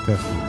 Testing.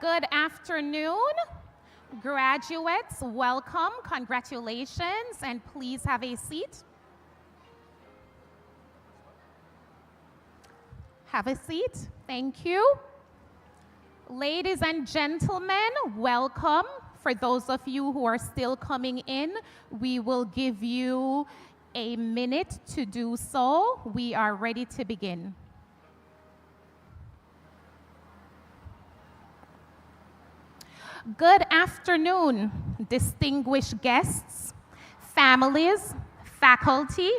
Good afternoon, graduates. Welcome, congratulations, and please have a seat. Have a seat. Thank you. Ladies and gentlemen, welcome. For those of you who are still coming in, we will give you a minute to do so. We are ready to begin. Good afternoon, distinguished guests, families, faculty,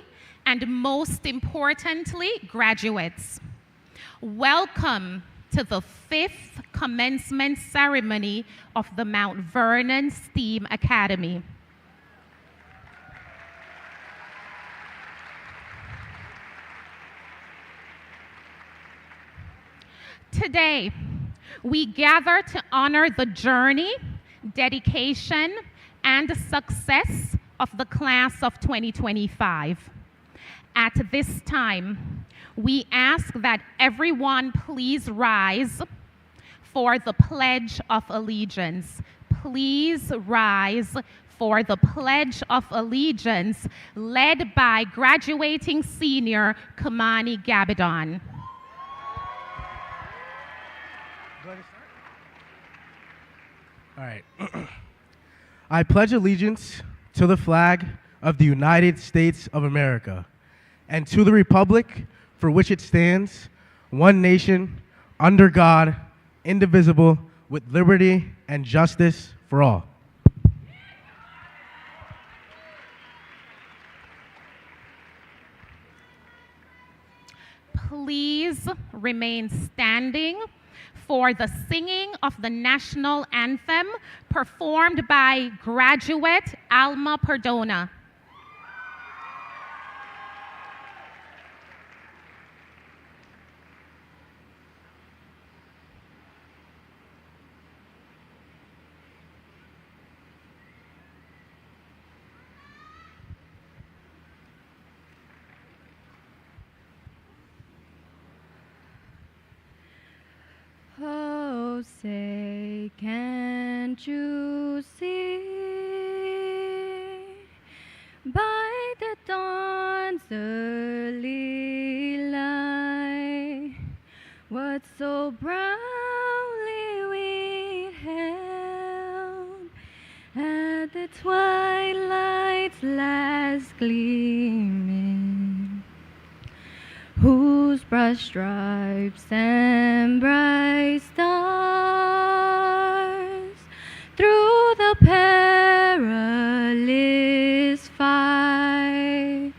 and most importantly, graduates. Welcome to the 5th commencement ceremony of the Mount Vernon STEAM Academy. Today, we gather to honor the journey, dedication, and success of the class of 2025. At this time, we ask that everyone please rise for the Pledge of Allegiance. Please rise for the Pledge of Allegiance, led by graduating senior Kamani Gabidon. All right. I pledge allegiance to the flag of the United States of America and to the republic for which it stands, one nation, under God, indivisible, with liberty and justice for all. Please remain standing for the singing of the national anthem performed by graduate Alma Perdona. Oh, say, can't you see by the dawn's early light what so proudly we held at the twilight's last gleaming, whose broad stripes and bright stars through the perilous fight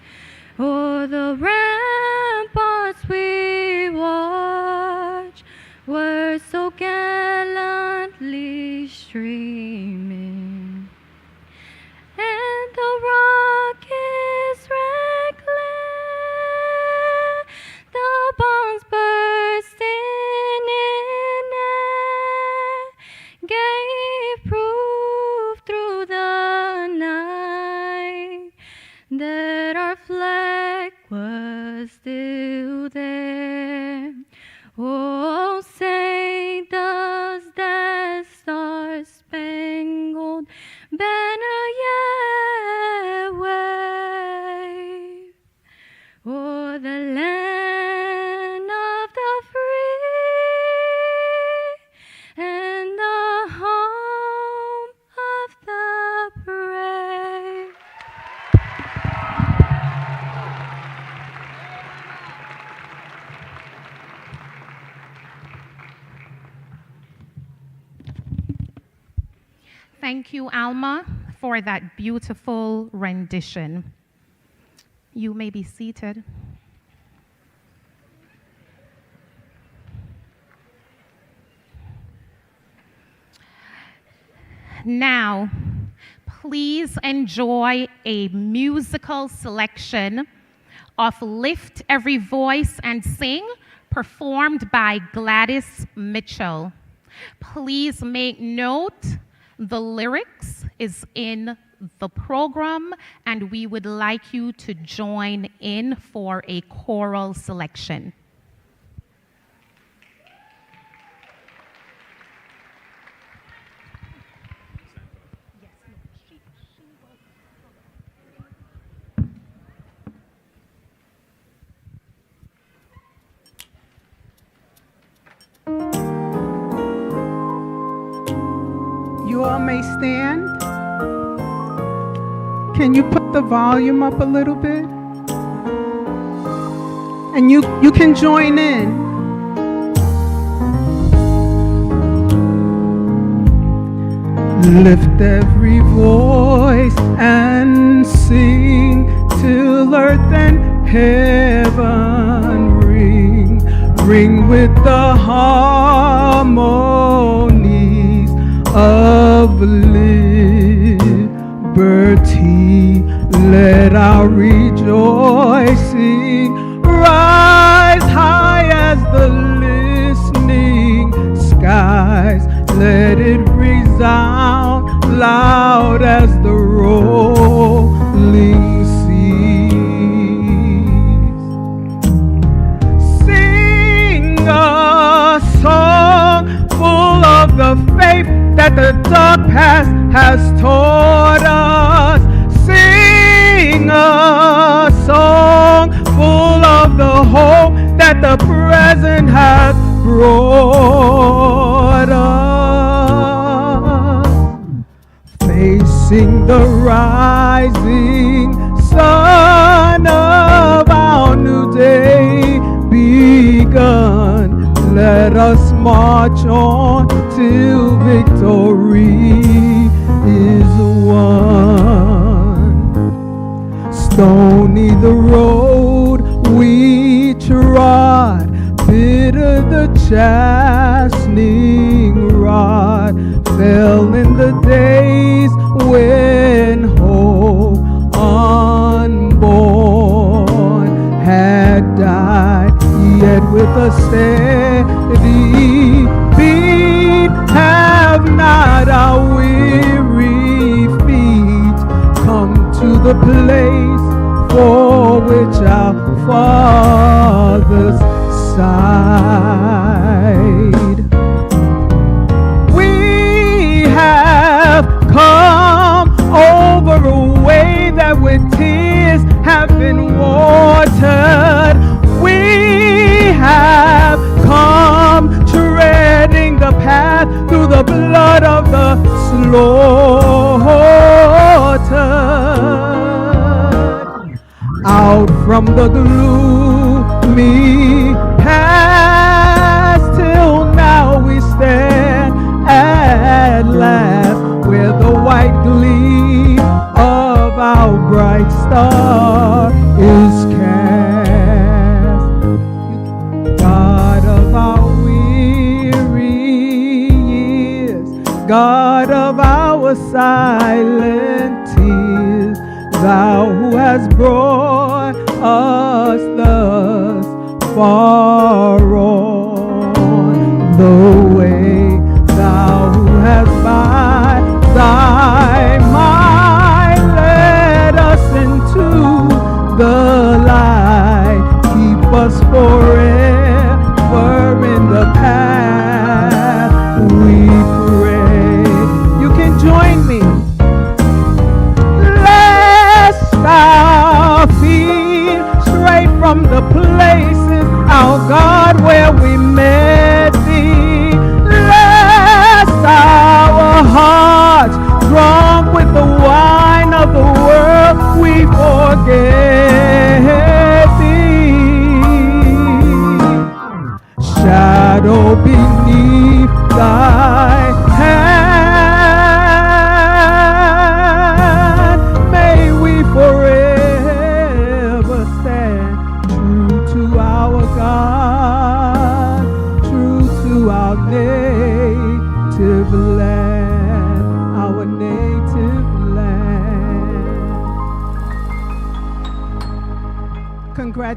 o'er the ramparts we watched were so gallantly streaming, and the rockets reckless, the bombs bursting in air, gave proof through the night that our flag was still there. Oh, say Thank you, Alma, for that beautiful rendition. You may be seated. Now, please enjoy a musical selection of Lift Every Voice and Sing, performed by Gladys Mitchell. Please make note, the lyrics is in the program, and we would like you to join in for a choral selection. You all may stand. Can you put the volume up a little bit? And you can join in. Lift every voice and sing till earth and heaven ring. Ring with the harmonies of liberty. Let our rejoicing rise high as the listening skies. Let it resound loud as the rolling seas. Sing a song full of the faith that the dark past has taught us. Sing a song full of the hope that the present has brought us. Facing the rising sun of our new day begun, let us march on till victory is won. Stony the road we trod, bitter the chastening rod, fell in the days when hope unborn had died. Yet with a steady beat have not our weary feet come to the place for which our fathers sighed. We have come over a way that with tears have been watered. We have come treading the path through the blood of the slaughtered. Out from the gloomy past till now we stand at last where the white gleam of our bright star is cast. God of our weary years, God of our silent tears, thou who hast brought us thus far on the way, thou who hast by thy might led us into the light. Keep us forever in the path we pray. You can join me. Lest our feet stray from the places, our God, where we met thee. Lest our hearts, drunk with the wine of the world, we forget thee. Shadow beneath thy hand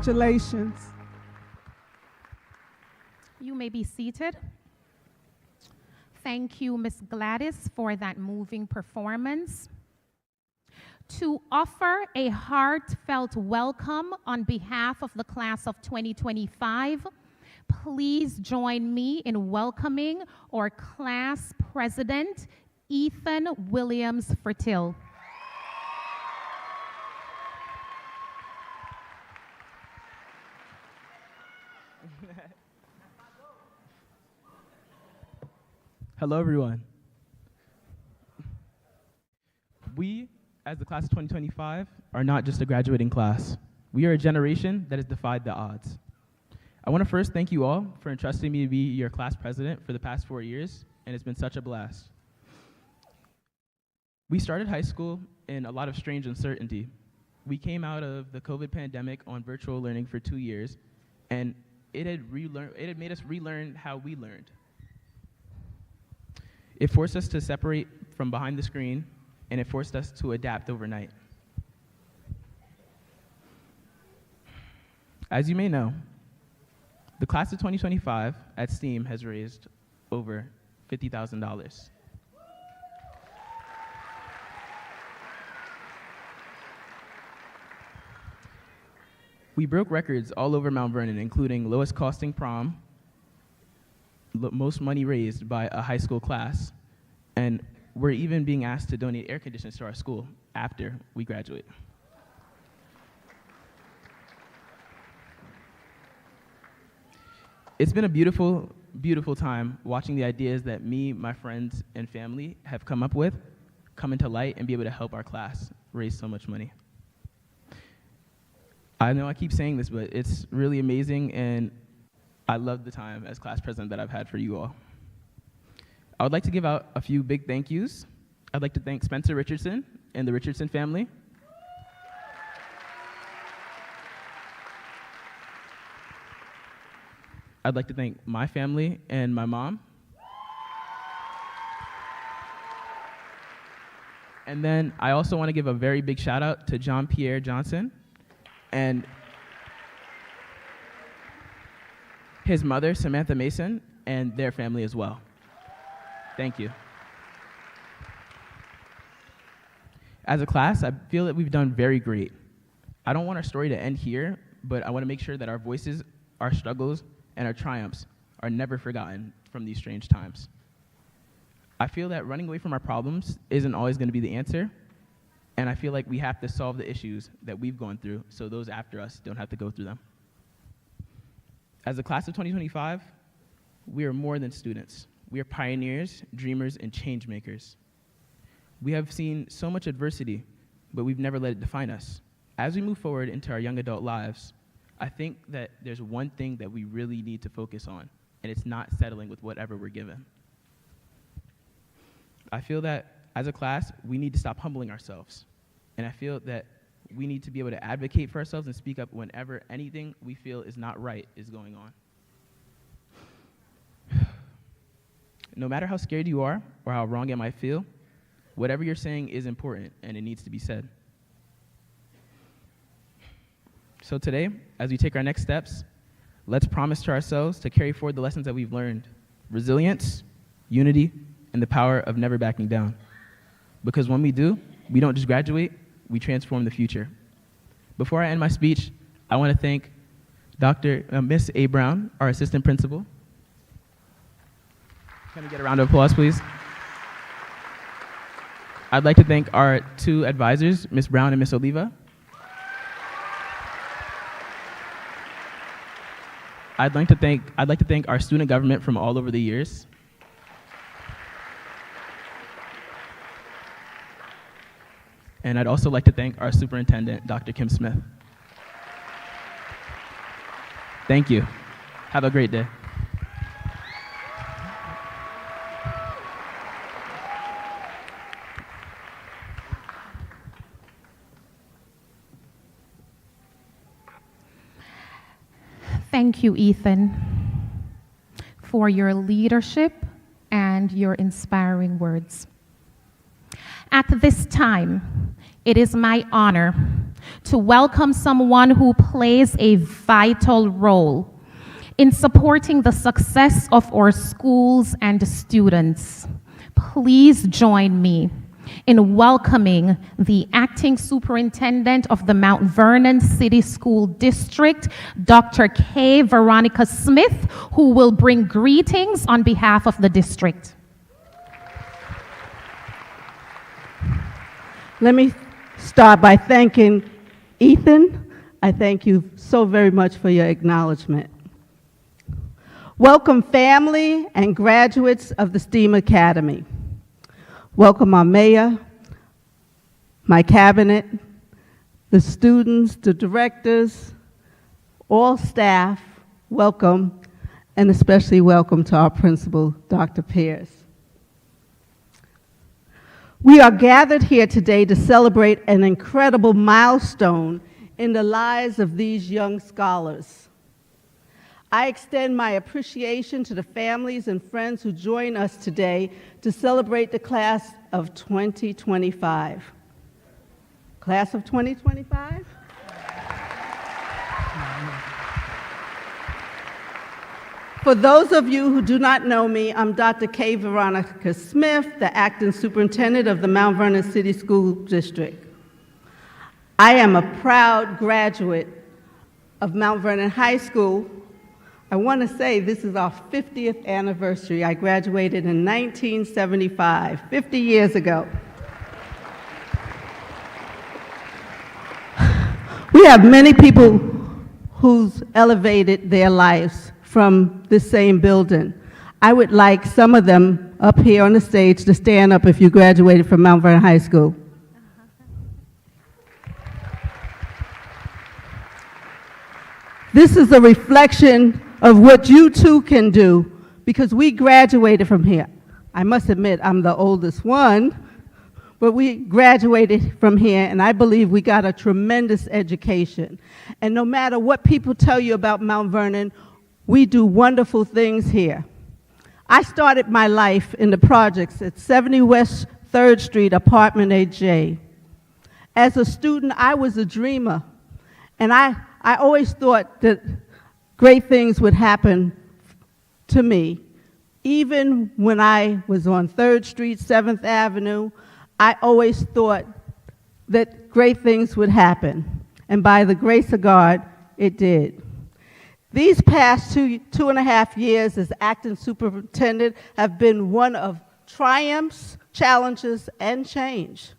Congratulations. You may be seated. Thank you, Ms. Gladys, for that moving performance. To offer a heartfelt welcome on behalf of the class of 2025, please join me in welcoming our class president, Ethan Williams Fertil. Hello, everyone. We, as the class of 2025, are not just a graduating class. We are a generation that has defied the odds. I want to first thank you all for entrusting me to be your class president for the past 4 years, and it's been such a blast. We started high school in a lot of strange uncertainty. We came out of the COVID pandemic on virtual learning for 2 years, and it had made us relearn how we learned. It forced us to separate from behind the screen, and it forced us to adapt overnight. As you may know, the class of 2025 at STEAM has raised over $50,000. We broke records all over Mount Vernon, including lowest costing prom, most money raised by a high school class, and we're even being asked to donate air conditioners to our school after we graduate. It's been a beautiful, beautiful time watching the ideas that me, my friends, and family have come up with come into light and be able to help our class raise so much money. I know I keep saying this, but it's really amazing, and I love the time as class president that I've had for you all. I would like to give out a few big thank yous. I'd like to thank Spencer Richardson and the Richardson family. I'd like to thank my family and my mom. And then I also want to give a very big shout out to John Pierre Johnson and his mother, Samantha Mason, and their family as well. Thank you. As a class, I feel that we've done very great. I don't want our story to end here, but I want to make sure that our voices, our struggles, and our triumphs are never forgotten from these strange times. I feel that running away from our problems isn't always going to be the answer, and I feel like we have to solve the issues that we've gone through so those after us don't have to go through them. As a class of 2025, we are more than students. We are pioneers, dreamers, and change makers. We have seen so much adversity, but we've never let it define us. As we move forward into our young adult lives, I think that there's one thing that we really need to focus on, and it's not settling with whatever we're given. I feel that as a class, we need to stop humbling ourselves, and I feel that we need to be able to advocate for ourselves and speak up whenever anything we feel is not right is going on. No matter how scared you are or how wrong it might feel, whatever you're saying is important and it needs to be said. So today, as we take our next steps, let's promise to ourselves to carry forward the lessons that we've learned: resilience, unity, and the power of never backing down. Because when we do, we don't just graduate, we transform the future. Before I end my speech, I want to thank Miss A. Brown, our assistant principal. Can we get a round of applause, please? I'd like to thank our two advisors, Ms. Brown and Ms. Oliva. I'd like to thank our student government from all over the years. And I'd also like to thank our superintendent, Dr. Kim Smith. Thank you. Have a great day. Thank you, Ethan, for your leadership and your inspiring words. At this time, it is my honor to welcome someone who plays a vital role in supporting the success of our schools and students. Please join me in welcoming the Acting Superintendent of the Mount Vernon City School District, Dr. K. Veronica Smith, who will bring greetings on behalf of the district. Let me start by thanking Ethan. I thank you so very much for your acknowledgement. Welcome family and graduates of the STEAM Academy. Welcome our mayor, my cabinet, the students, the directors, all staff, welcome, and especially welcome to our principal, Dr. Pierce. We are gathered here today to celebrate an incredible milestone in the lives of these young scholars. I extend my appreciation to the families and friends who join us today to celebrate the class of 2025. Class of 2025? For those of you who do not know me, I'm Dr. K. Veronica Smith, the Acting Superintendent of the Mount Vernon City School District. I am a proud graduate of Mount Vernon High School. I want to say this is our 50th anniversary. I graduated in 1975, 50 years ago. We have many people who's elevated their lives from this same building. I would like some of them up here on the stage to stand up if you graduated from Mount Vernon High School. This is a reflection of what you too can do, because we graduated from here. I must admit, I'm the oldest one, but we graduated from here, and I believe we got a tremendous education. And no matter what people tell you about Mount Vernon, we do wonderful things here. I started my life in the projects at 70 West 3rd Street, apartment 8J. As a student, I was a dreamer, and I always thought that great things would happen to me. Even when I was on 3rd Street, 7th Avenue, I always thought that great things would happen. And by the grace of God, it did. These past two and a half years as acting superintendent have been one of triumphs, challenges, and change.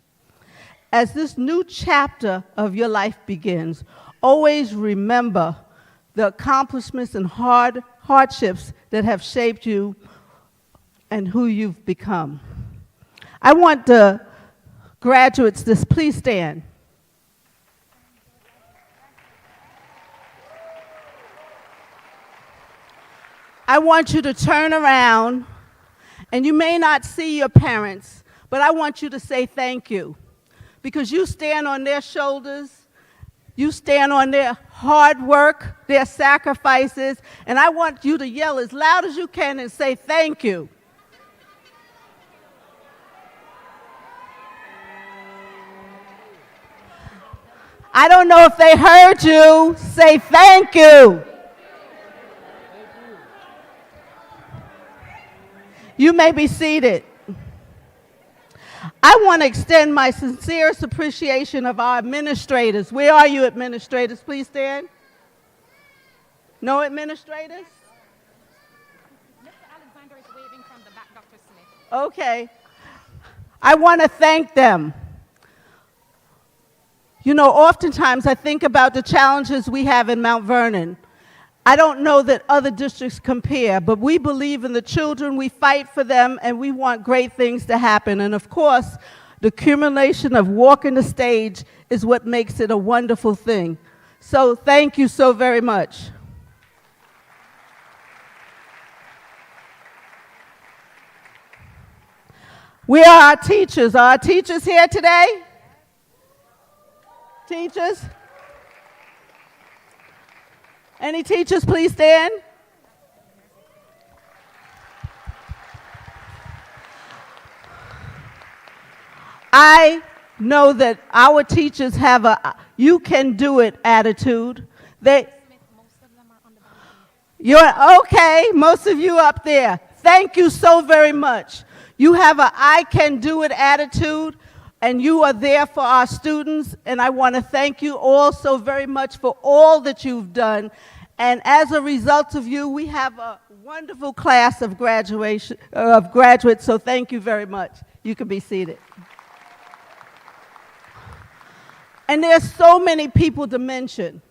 As this new chapter of your life begins, always remember the accomplishments and hardships that have shaped you and who you've become. I want the graduates to please stand. I want you to turn around, and you may not see your parents, but I want you to say thank you, because you stand on their shoulders. You stand on their hard work, their sacrifices, and I want you to yell as loud as you can and say thank you. I don't know if they heard you. Say thank you. You may be seated. I want to extend my sincerest appreciation of our administrators. Where are you, administrators? Please stand. No administrators? Mr. Alexander is waving from the back, Dr. Smith. Okay. I want to thank them. You know, oftentimes I think about the challenges we have in Mount Vernon. I don't know that other districts compare, but we believe in the children, we fight for them, and we want great things to happen. And of course, the accumulation of walking the stage is what makes it a wonderful thing. So thank you so very much. Where are our teachers? Are our teachers here today? Teachers? Any teachers, please stand. I know that our teachers have a you can do it attitude. You're okay, most of you up there. Thank you so very much. You have a I can do it attitude, and you are there for our students, and I want to thank you all so very much for all that you've done. And as a result of you, we have a wonderful class of graduates, so thank you very much. You can be seated. And there's so many people to mention.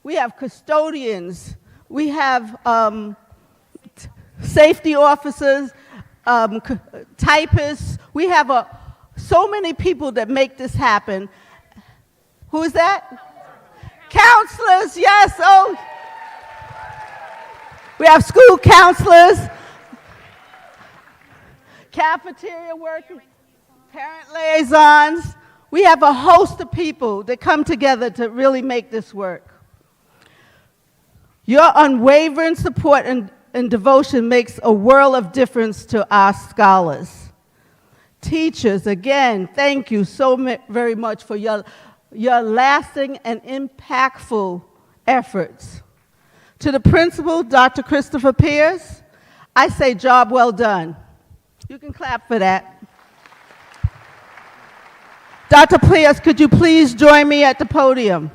We have custodians, we have safety officers, typists. We have so many people that make this happen. Who is that? Counselors, yes. Oh, we have school counselors, cafeteria workers, parent liaisons. We have a host of people that come together to really make this work. Your unwavering support and devotion makes a world of difference to our scholars. Teachers, again, thank you so very much for your lasting and impactful efforts. To the principal, Dr. Christopher Pierce, I say job well done. You can clap for that. Dr. Pierce, could you please join me at the podium?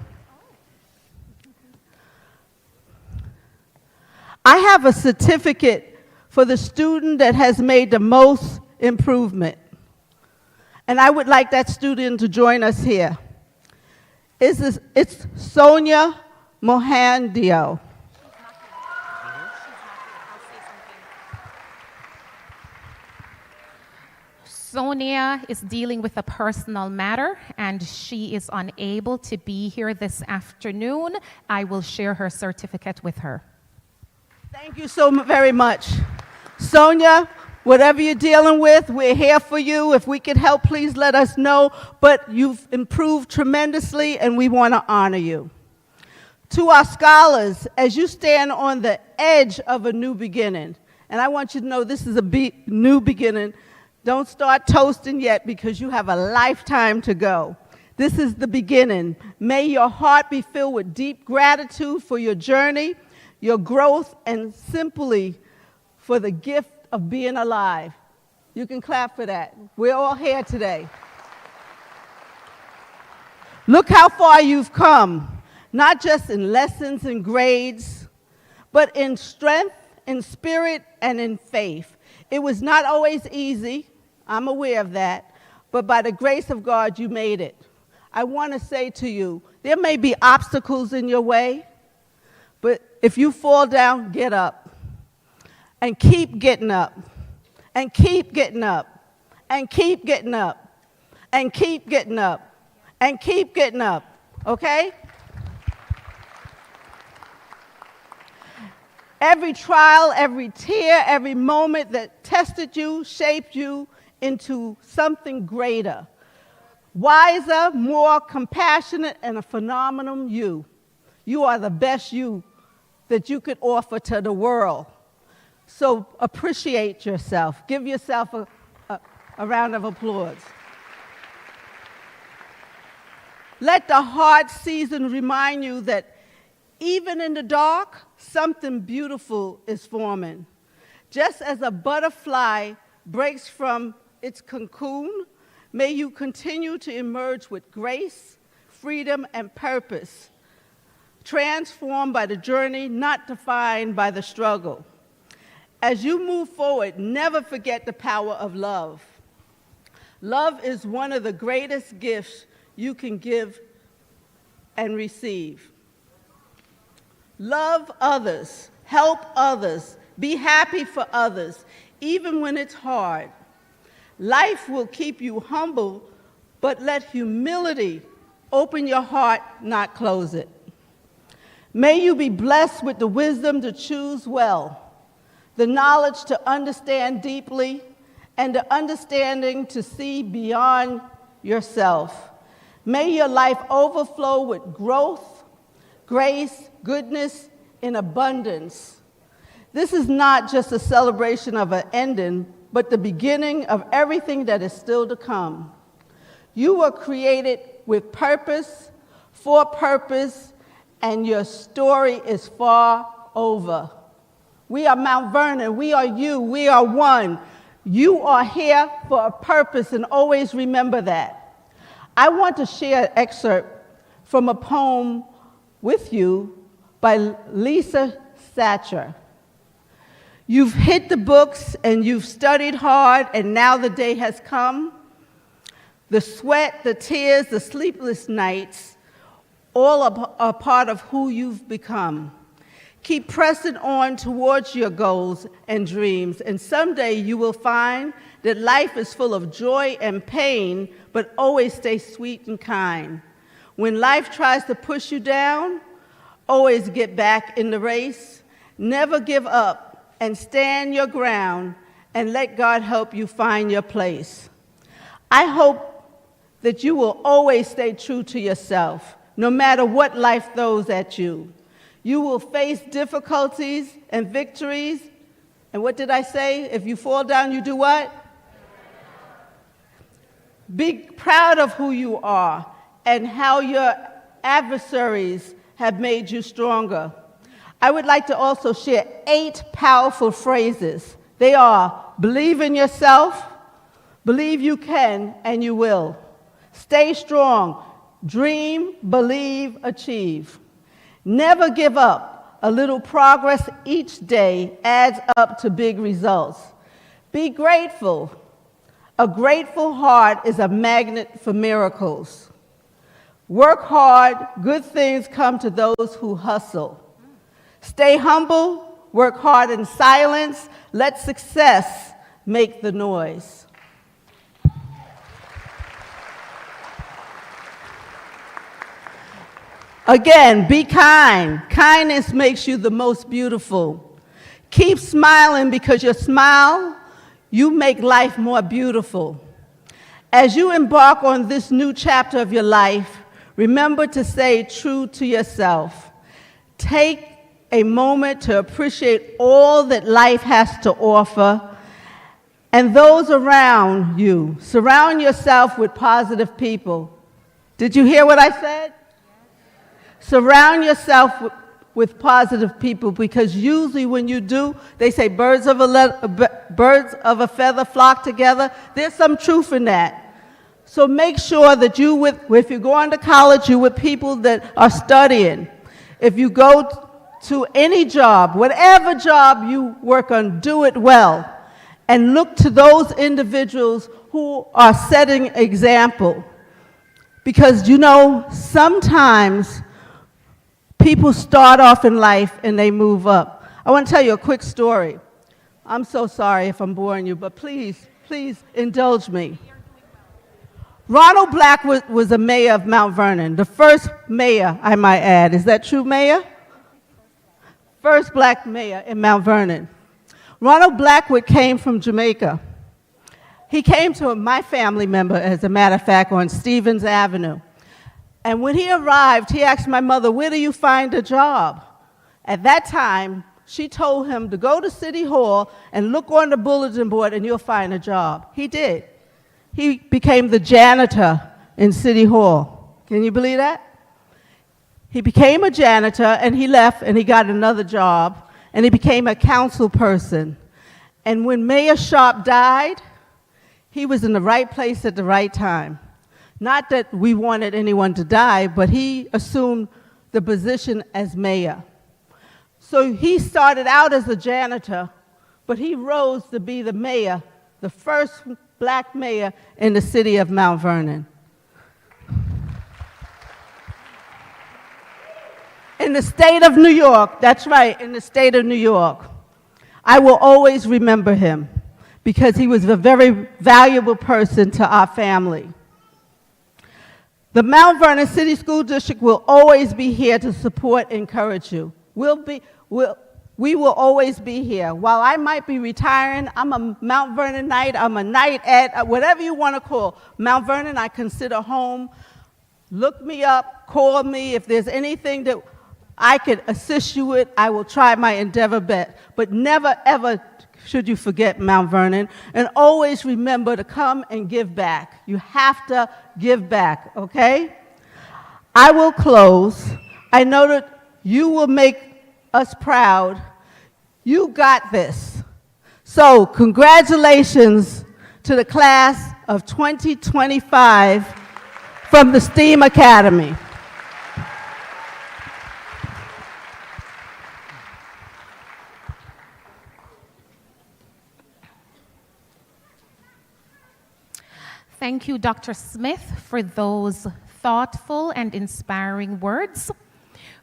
I have a certificate for the student that has made the most improvement. And I would like that student to join us here. It's Sonia Mohandio. Sonia is dealing with a personal matter, and she is unable to be here this afternoon. I will share her certificate with her. Thank you so very much. Sonia, whatever you're dealing with, we're here for you. If we can help, please let us know. But you've improved tremendously, and we want to honor you. To our scholars, as you stand on the edge of a new beginning, and I want you to know this is a new beginning. Don't start toasting yet because you have a lifetime to go. This is the beginning. May your heart be filled with deep gratitude for your journey, your growth, and simply for the gift of being alive. You can clap for that. We're all here today. Look how far you've come, not just in lessons and grades, but in strength, in spirit, and in faith. It was not always easy. I'm aware of that, but by the grace of God, you made it. I want to say to you, there may be obstacles in your way, but if you fall down, get up, and keep getting up, and keep getting up, and keep getting up, and keep getting up, and keep getting up, okay? Every trial, every tear, every moment that tested you, shaped you, into something greater, wiser, more compassionate, and a phenomenal you. You are the best you that you could offer to the world. So appreciate yourself. Give yourself a round of applause. Let the hard season remind you that even in the dark, something beautiful is forming. Just as a butterfly breaks from its cocoon, may you continue to emerge with grace, freedom, and purpose, transformed by the journey, not defined by the struggle. As you move forward, never forget the power of love. Love is one of the greatest gifts you can give and receive. Love others, help others, be happy for others, even when it's hard. Life will keep you humble, but let humility open your heart, not close it. May you be blessed with the wisdom to choose well, the knowledge to understand deeply, and the understanding to see beyond yourself. May your life overflow with growth, grace, goodness, and abundance. This is not just a celebration of an ending, but the beginning of everything that is still to come. You were created with purpose, for purpose, and your story is far over. We are Mount Vernon. We are you. We are one. You are here for a purpose, and always remember that. I want to share an excerpt from a poem with you by Lisa Satcher. You've hit the books and you've studied hard, and now the day has come. The sweat, the tears, the sleepless nights, all are part of who you've become. Keep pressing on towards your goals and dreams, and someday you will find that life is full of joy and pain, but always stay sweet and kind. When life tries to push you down, always get back in the race. Never give up and stand your ground, and let God help you find your place. I hope that you will always stay true to yourself, no matter what life throws at you. You will face difficulties and victories. And what did I say? If you fall down, you do what? Be proud of who you are and how your adversaries have made you stronger. I would like to also share 8 powerful phrases. They are: believe in yourself, believe you can and you will. Stay strong, dream, believe, achieve. Never give up. A little progress each day adds up to big results. Be grateful. A grateful heart is a magnet for miracles. Work hard. Good things come to those who hustle. Stay humble. Work hard in silence. Let success make the noise. Again, be kind. Kindness makes you the most beautiful. Keep smiling, because your smile, you make life more beautiful. As you embark on this new chapter of your life, remember to stay true to yourself. Take a moment to appreciate all that life has to offer and those around you. Surround yourself with positive people. Did you hear what I said? Surround yourself with positive people, because usually when you do, they say birds of a feather flock together. There's some truth in that. So make sure that if you're going to college, you're with people that are studying. If you go to any job, whatever job you work on, do it well. And look to those individuals who are setting example. Because, sometimes people start off in life and they move up. I want to tell you a quick story. I'm so sorry if I'm boring you, but please indulge me. Ronald Black was the mayor of Mount Vernon, the first mayor, I might add. Is that true, mayor? First black mayor in Mount Vernon. Ronald Blackwood came from Jamaica. He came to my family member, as a matter of fact, on Stevens Avenue. And when he arrived, he asked my mother, "Where do you find a job?" At that time, she told him to go to City Hall and look on the bulletin board and you'll find a job. He did. He became the janitor in City Hall. Can you believe that? He became a janitor and he left and he got another job and he became a council person. And when Mayor Sharp died, he was in the right place at the right time. Not that we wanted anyone to die, but he assumed the position as mayor. So he started out as a janitor, but he rose to be the mayor, the first black mayor in the city of Mount Vernon. In the state of New York, that's right, in the state of New York. I will always remember him because he was a very valuable person to our family. The Mount Vernon City School District will always be here to support and encourage you. We will always be here. While I might be retiring, I'm a Mount Vernonite, I'm a night at, whatever you want to call. Mount Vernon I consider home. Look me up, call me. If there's anything that I could assist you with, I will try my endeavor best. But never, ever should you forget Mount Vernon. And always remember to come and give back. You have to give back, okay? I will close. I know that you will make us proud. You got this. So congratulations to the class of 2025 from the STEAM Academy. Thank you, Dr. Smith, for those thoughtful and inspiring words.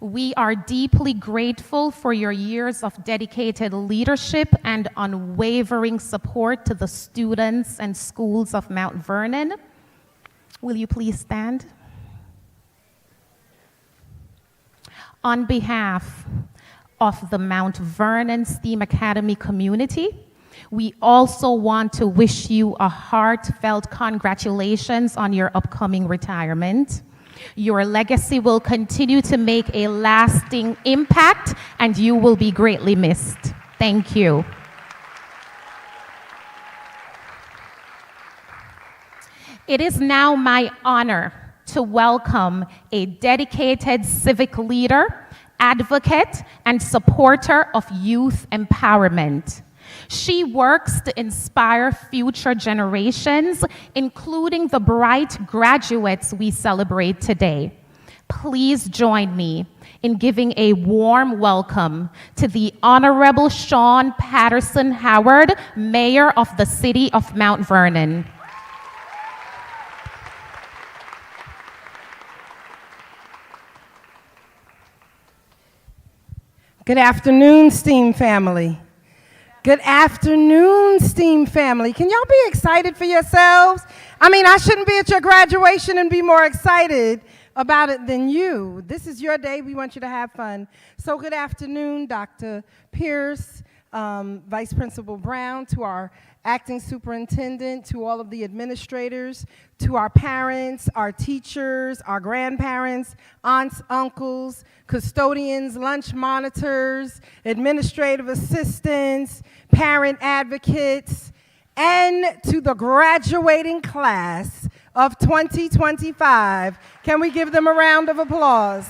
We are deeply grateful for your years of dedicated leadership and unwavering support to the students and schools of Mount Vernon. Will you please stand? On behalf of the Mount Vernon STEAM Academy community, we also want to wish you a heartfelt congratulations on your upcoming retirement. Your legacy will continue to make a lasting impact, and you will be greatly missed. Thank you. It is now my honor to welcome a dedicated civic leader, advocate, and supporter of youth empowerment. She works to inspire future generations, including the bright graduates we celebrate today. Please join me in giving a warm welcome to the Honorable Sean Patterson Howard, Mayor of the City of Mount Vernon. Good afternoon, STEAM family. Good afternoon, STEAM family. Can y'all be excited for yourselves? I mean, I shouldn't be at your graduation and be more excited about it than you. This is your day. We want you to have fun. So good afternoon, Dr. Pierce, Vice Principal Brown, to our acting superintendent, to all of the administrators, to our parents, our teachers, our grandparents, aunts, uncles, custodians, lunch monitors, administrative assistants, parent advocates, and to the graduating class of 2025. Can we give them a round of applause?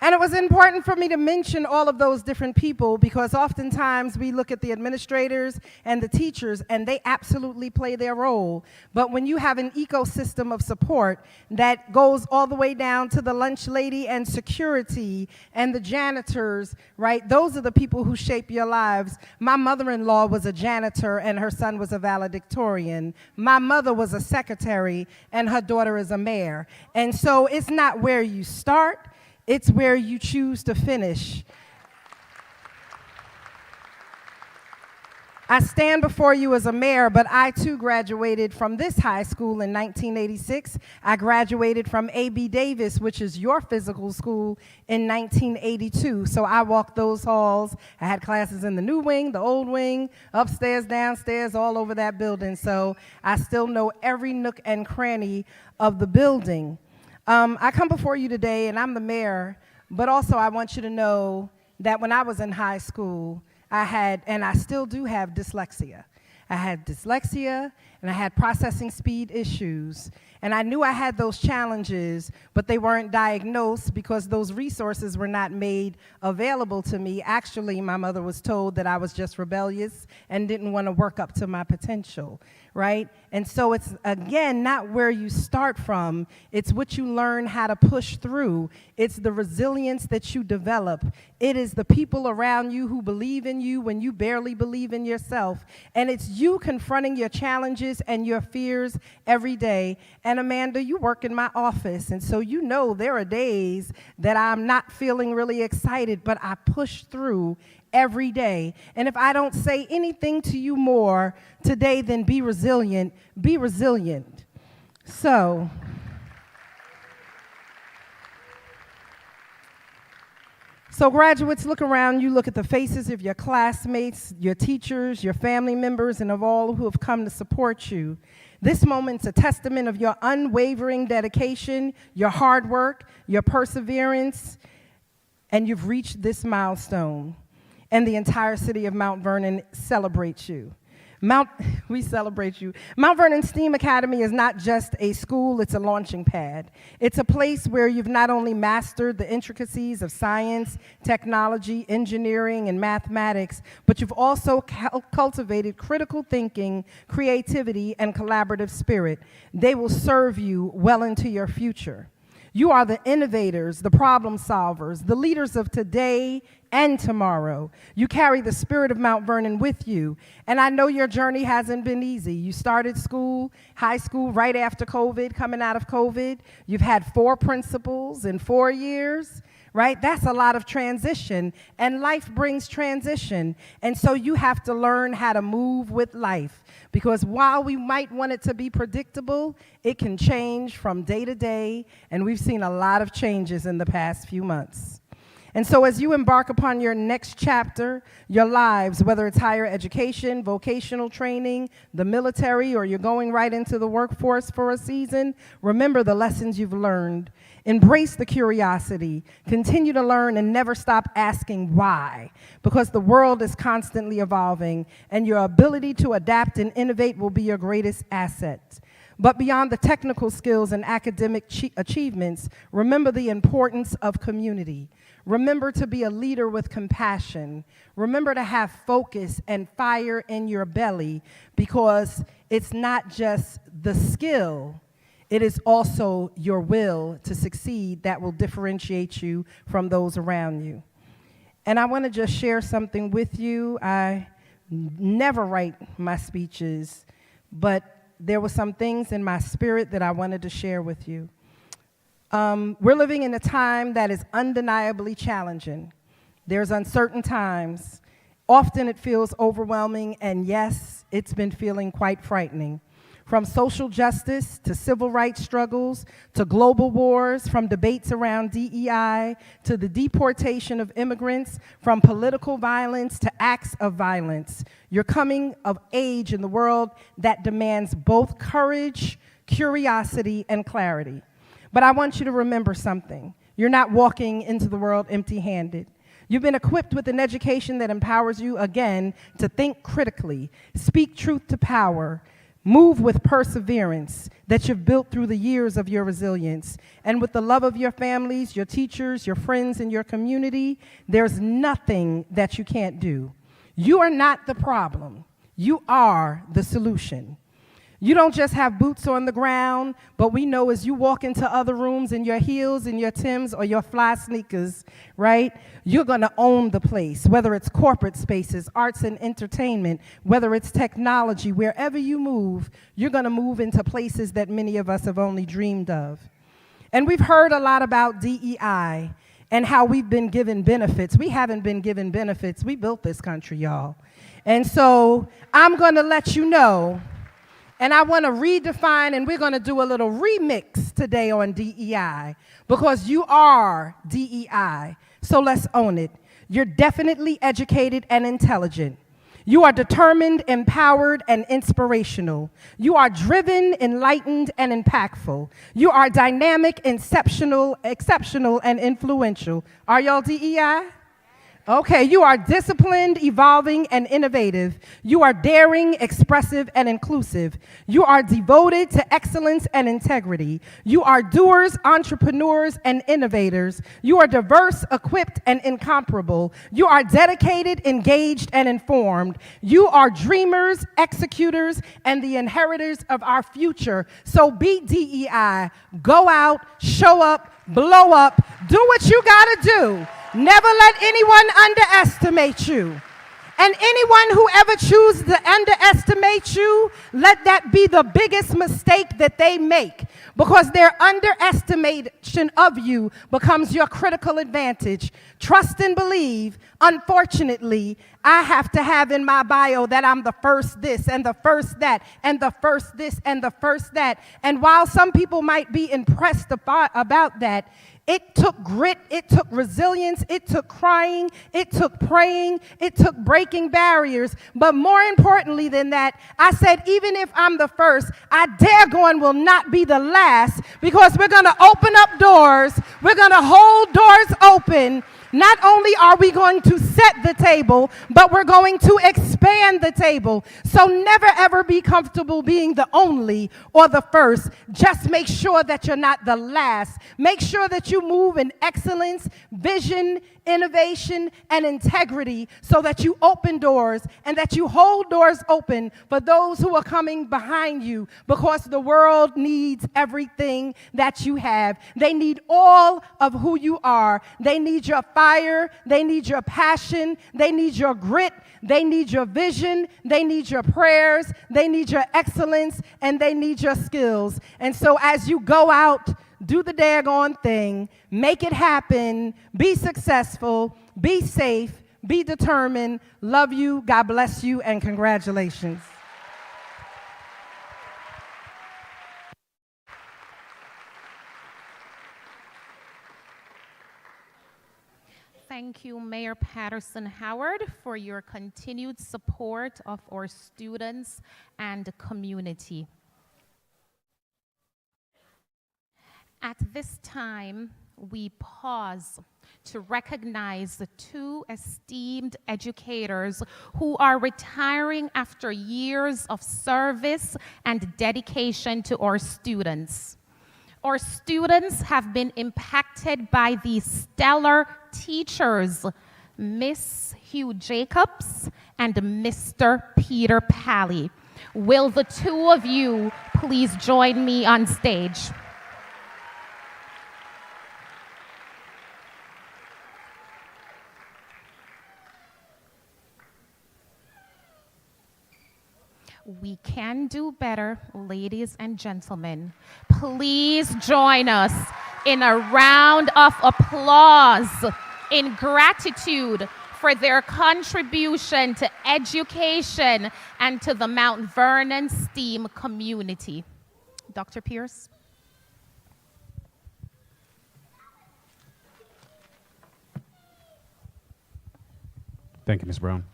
And it was important for me to mention all of those different people because oftentimes we look at the administrators and the teachers and they absolutely play their role. But when you have an ecosystem of support that goes all the way down to the lunch lady and security and the janitors, right? Those are the people who shape your lives. My mother-in-law was a janitor and her son was a valedictorian. My mother was a secretary and her daughter is a mayor. And so it's not where you start, it's where you choose to finish. I stand before you as a mayor, but I too graduated from this high school in 1986. I graduated from A.B. Davis, which is your physical school, in 1982. So I walked those halls. I had classes in the new wing, the old wing, upstairs, downstairs, all over that building. So I still know every nook and cranny of the building. I come before you today, and I'm the mayor, but also I want you to know that when I was in high school, I had, and I still do have, dyslexia. I had dyslexia, and I had processing speed issues. And I knew I had those challenges, but they weren't diagnosed because those resources were not made available to me. Actually, my mother was told that I was just rebellious and didn't want to work up to my potential, right? And so it's, again, not where you start from. It's what you learn how to push through. It's the resilience that you develop. It is the people around you who believe in you when you barely believe in yourself. And it's you confronting your challenges and your fears every day. And Amanda, you work in my office, and so you know there are days that I'm not feeling really excited, but I push through every day. And if I don't say anything to you more today than be resilient, be resilient. So, graduates, look around you, look at the faces of your classmates, your teachers, your family members, and of all who have come to support you. This moment's a testament of your unwavering dedication, your hard work, your perseverance, and you've reached this milestone. And the entire city of Mount Vernon celebrates you. We celebrate you. Mount Vernon STEAM Academy is not just a school, it's a launching pad. It's a place where you've not only mastered the intricacies of science, technology, engineering, and mathematics, but you've also cultivated critical thinking, creativity, and collaborative spirit. They will serve you well into your future. You are the innovators, the problem solvers, the leaders of today and tomorrow. You carry the spirit of Mount Vernon with you. And I know your journey hasn't been easy. You started school, high school, right after COVID, coming out of COVID. You've had 4 principals in 4 years, right? That's a lot of transition. And life brings transition. And so you have to learn how to move with life. Because while we might want it to be predictable, it can change from day to day, and we've seen a lot of changes in the past few months. And so as you embark upon your next chapter, your lives, whether it's higher education, vocational training, the military, or you're going right into the workforce for a season, remember the lessons you've learned. Embrace the curiosity. Continue to learn and never stop asking why, because the world is constantly evolving, and your ability to adapt and innovate will be your greatest asset. But beyond the technical skills and academic achievements, remember the importance of community. Remember to be a leader with compassion. Remember to have focus and fire in your belly, because it's not just the skill, it is also your will to succeed that will differentiate you from those around you. And I want to just share something with you. I never write my speeches, but there were some things in my spirit that I wanted to share with you. We're living in a time that is undeniably challenging. There's uncertain times. Often it feels overwhelming, and yes, it's been feeling quite frightening. From social justice to civil rights struggles to global wars, from debates around DEI to the deportation of immigrants, from political violence to acts of violence, you're coming of age in the world that demands both courage, curiosity, and clarity. But I want you to remember something. You're not walking into the world empty-handed. You've been equipped with an education that empowers you, again, to think critically, speak truth to power, move with perseverance that you've built through the years of your resilience. And with the love of your families, your teachers, your friends, and your community, there's nothing that you can't do. You are not the problem. You are the solution. You don't just have boots on the ground, but we know as you walk into other rooms in your heels, in your Timbs, or your fly sneakers, right, you're going to own the place, whether it's corporate spaces, arts and entertainment, whether it's technology. Wherever you move, you're going to move into places that many of us have only dreamed of. And we've heard a lot about DEI and how we've been given benefits. We haven't been given benefits. We built this country, y'all. And so I'm going to let you know. And I want to redefine, and we're going to do a little remix today on DEI, because you are DEI, so let's own it. You're definitely educated and intelligent. You are determined, empowered, and inspirational. You are driven, enlightened, and impactful. You are dynamic, exceptional, and influential. Are y'all DEI? Okay, you are disciplined, evolving, and innovative. You are daring, expressive, and inclusive. You are devoted to excellence and integrity. You are doers, entrepreneurs, and innovators. You are diverse, equipped, and incomparable. You are dedicated, engaged, and informed. You are dreamers, executors, and the inheritors of our future. So be DEI. Go out, show up, blow up, do what you gotta do. Never let anyone underestimate you. And anyone who ever chooses to underestimate you, let that be the biggest mistake that they make, because their underestimation of you becomes your critical advantage. Trust and believe. Unfortunately, I have to have in my bio that I'm the first this and the first that and the first this and the first that. And while some people might be impressed about that, it took grit, it took resilience, it took crying, it took praying, it took breaking barriers. But more importantly than that, I said, even if I'm the first, I dare go and will not be the last, because we're going to open up doors, we're going to hold doors open, Not only are we going to set the table, but we're going to expand the table. So never ever be comfortable being the only or the first. Just make sure that you're not the last. Make sure that you move in excellence, vision, innovation, and integrity so that you open doors and that you hold doors open for those who are coming behind you, because the world needs everything that you have. They need all of who you are. They need your fire. They need your passion. They need your grit. They need your vision. They need your prayers. They need your excellence, and they need your skills. And so as you go out, do the daggone thing, make it happen, be successful, be safe, be determined. Love you, God bless you, and congratulations. Thank you, Mayor Patterson Howard, for your continued support of our students and community. At this time, we pause to recognize the two esteemed educators who are retiring after years of service and dedication to our students. Our students have been impacted by these stellar teachers, Miss Hugh Jacobs and Mr. Peter Pally. Will the two of you please join me on stage? We can do better, ladies and gentlemen. Please join us in a round of applause in gratitude for their contribution to education and to the Mount Vernon STEAM community. Dr. Pierce. Thank you, Ms. Brown.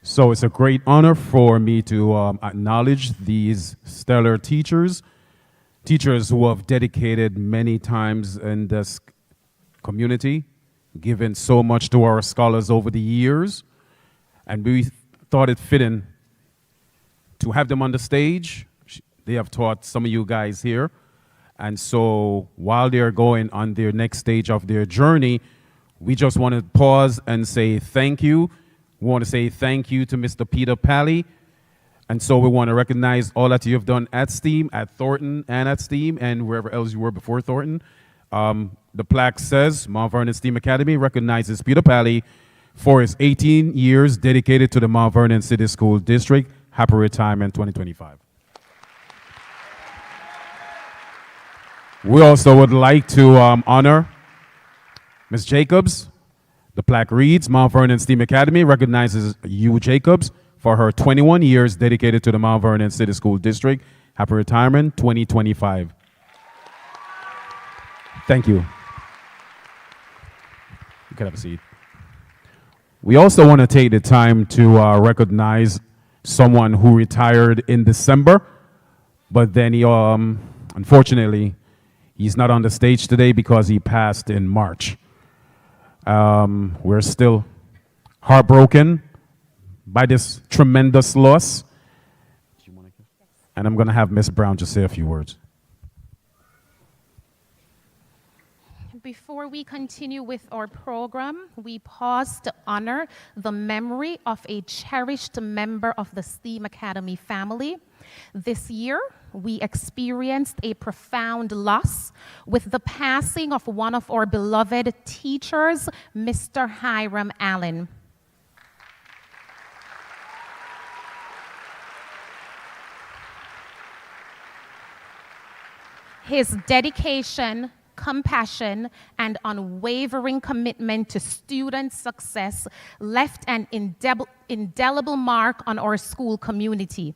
So it's a great honor for me to acknowledge these stellar teachers who have dedicated many times in this community, given so much to our scholars over the years. And we thought it fitting to have them on the stage. They have taught some of you guys here. And so while they're going on their next stage of their journey, we just want to pause and say thank you. We want to say thank you to Mr. Peter Pally. And so we want to recognize all that you have done at STEAM, at Thornton, and at STEAM, and wherever else you were before Thornton. The plaque says Mount Vernon STEAM Academy recognizes Peter Pally for his 18 years dedicated to the Mount Vernon City School District. Happy retirement 2025. We also would like to honor Ms. Jacobs. The plaque reads, Mount Vernon STEAM Academy recognizes Hugh Jacobs for her 21 years dedicated to the Mount Vernon City School District. Happy retirement 2025. Thank you. You can have a seat. We also want to take the time to recognize someone who retired in December, but then he, unfortunately, he's not on the stage today because he passed in March. We're still heartbroken by this tremendous loss. And I'm going to have Ms. Brown just say a few words. Before we continue with our program, we pause to honor the memory of a cherished member of the STEAM Academy family. This year, we experienced a profound loss with the passing of one of our beloved teachers, Mr. Hiram Allen. His dedication, compassion, and unwavering commitment to student success left an indelible mark on our school community.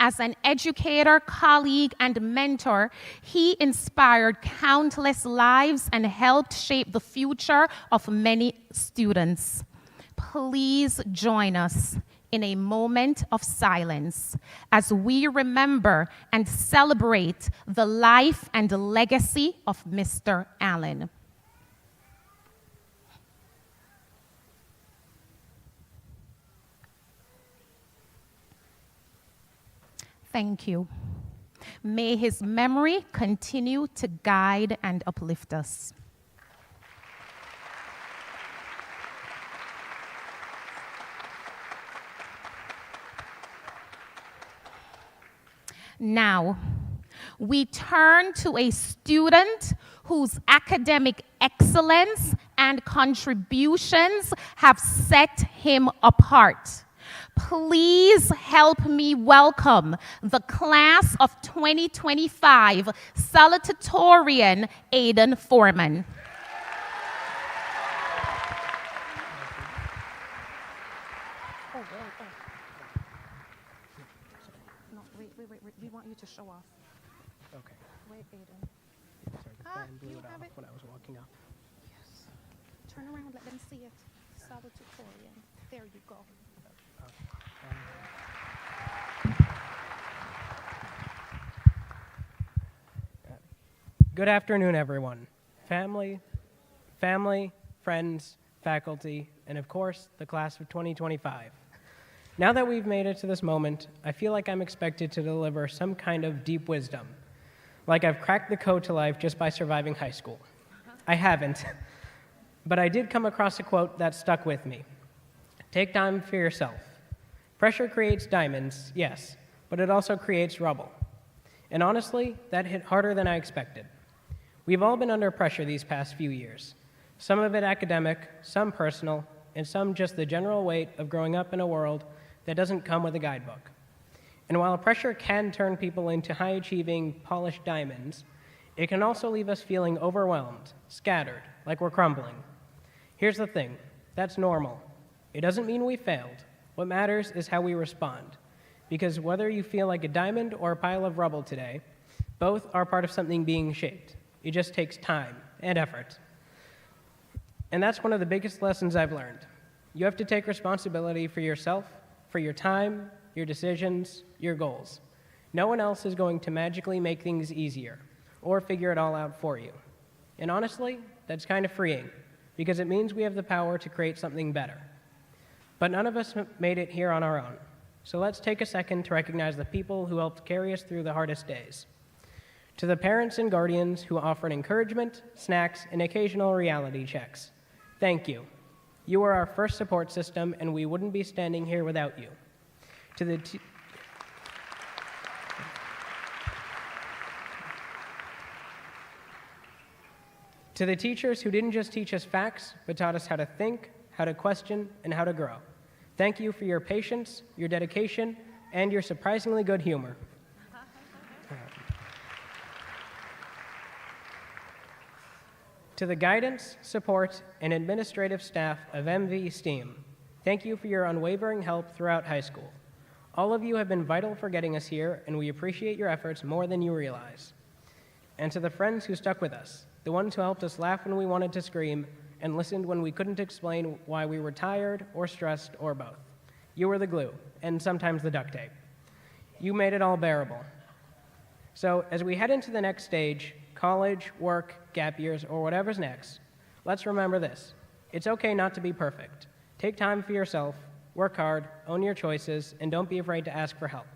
As an educator, colleague, and mentor, he inspired countless lives and helped shape the future of many students. Please join us in a moment of silence as we remember and celebrate the life and legacy of Mr. Allen. Thank you. May his memory continue to guide and uplift us. Now, we turn to a student whose academic excellence and contributions have set him apart. Please help me welcome the class of 2025 Salutatorian Aiden Foreman. No, wait. We want you to show off. Okay. Wait, Aiden. Sorry, the fan blew you it have off it? when I was walking up. Yes. Turn around, let them see it. Salutatorian. There you go. Good afternoon, everyone. Family, friends, faculty, and of course, the class of 2025. Now that we've made it to this moment, I feel like I'm expected to deliver some kind of deep wisdom, like I've cracked the code to life just by surviving high school. I haven't, but I did come across a quote that stuck with me. Take time for yourself. Pressure creates diamonds, yes, but it also creates rubble. And honestly, that hit harder than I expected. We've all been under pressure these past few years. Some of it academic, some personal, and some just the general weight of growing up in a world that doesn't come with a guidebook. And while pressure can turn people into high-achieving, polished diamonds, it can also leave us feeling overwhelmed, scattered, like we're crumbling. Here's the thing, that's normal. It doesn't mean we failed. What matters is how we respond. Because whether you feel like a diamond or a pile of rubble today, both are part of something being shaped. It just takes time and effort. And that's one of the biggest lessons I've learned. You have to take responsibility for yourself, for your time, your decisions, your goals. No one else is going to magically make things easier or figure it all out for you. And honestly, that's kind of freeing because it means we have the power to create something better. But none of us made it here on our own. So let's take a second to recognize the people who helped carry us through the hardest days. To the parents and guardians who offered encouragement, snacks, and occasional reality checks, thank you. You are our first support system, and we wouldn't be standing here without you. To the teachers who didn't just teach us facts, but taught us how to think, how to question, and how to grow. Thank you for your patience, your dedication, and your surprisingly good humor. To the guidance, support, and administrative staff of MV STEAM, thank you for your unwavering help throughout high school. All of you have been vital for getting us here, and we appreciate your efforts more than you realize. And to the friends who stuck with us, the ones who helped us laugh when we wanted to scream, and listened when we couldn't explain why we were tired or stressed or both. You were the glue, and sometimes the duct tape. You made it all bearable. So as we head into the next stage, college, work, gap years, or whatever's next, let's remember this. It's okay not to be perfect. Take time for yourself, work hard, own your choices, and don't be afraid to ask for help.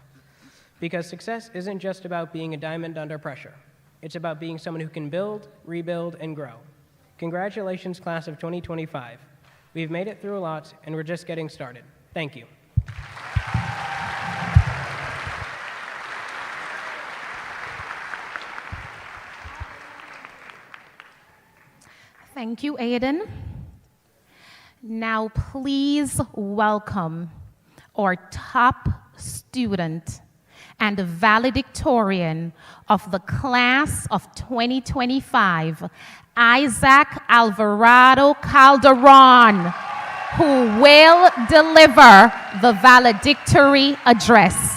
Because success isn't just about being a diamond under pressure. It's about being someone who can build, rebuild, and grow. Congratulations, class of 2025. We've made it through a lot, and we're just getting started. Thank you. Thank you, Aiden. Now, please welcome our top student and valedictorian of the class of 2025, Isaac Alvarado Calderon, who will deliver the valedictory address.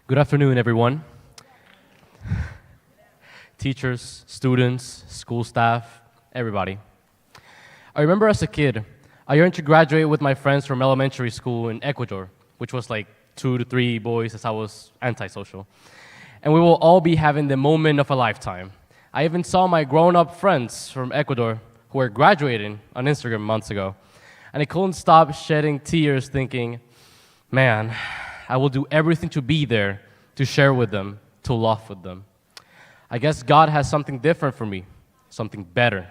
Good afternoon, everyone. teachers, students, school staff, everybody. I remember as a kid, I yearned to graduate with my friends from elementary school in Ecuador, which was like 2 to 3 boys as I was antisocial. And we will all be having the moment of a lifetime. I even saw my grown-up friends from Ecuador who were graduating on Instagram months ago. And I couldn't stop shedding tears thinking, man, I will do everything to be there, to share with them, to laugh with them. I guess God has something different for me, something better.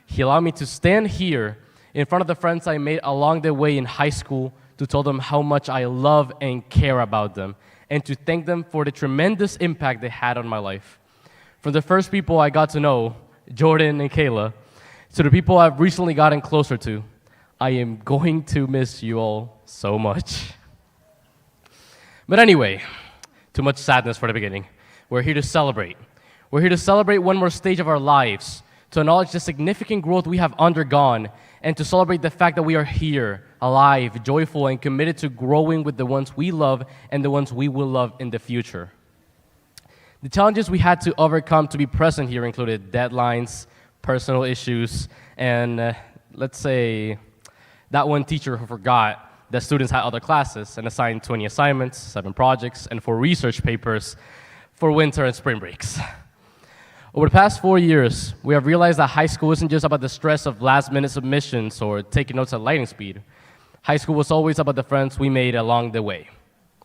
He allowed me to stand here in front of the friends I made along the way in high school to tell them how much I love and care about them, and to thank them for the tremendous impact they had on my life. From the first people I got to know, Jordan and Kayla, to the people I've recently gotten closer to, I am going to miss you all so much. But anyway, too much sadness for the beginning. We're here to celebrate. We're here to celebrate one more stage of our lives, to acknowledge the significant growth we have undergone, and to celebrate the fact that we are here, alive, joyful, and committed to growing with the ones we love and the ones we will love in the future. The challenges we had to overcome to be present here included deadlines, personal issues, and let's say that one teacher who forgot that students had other classes and assigned 20 assignments, 7 projects, and 4 research papers for winter and spring breaks. Over the past 4 years, we have realized that high school isn't just about the stress of last-minute submissions or taking notes at lightning speed. High school was always about the friends we made along the way.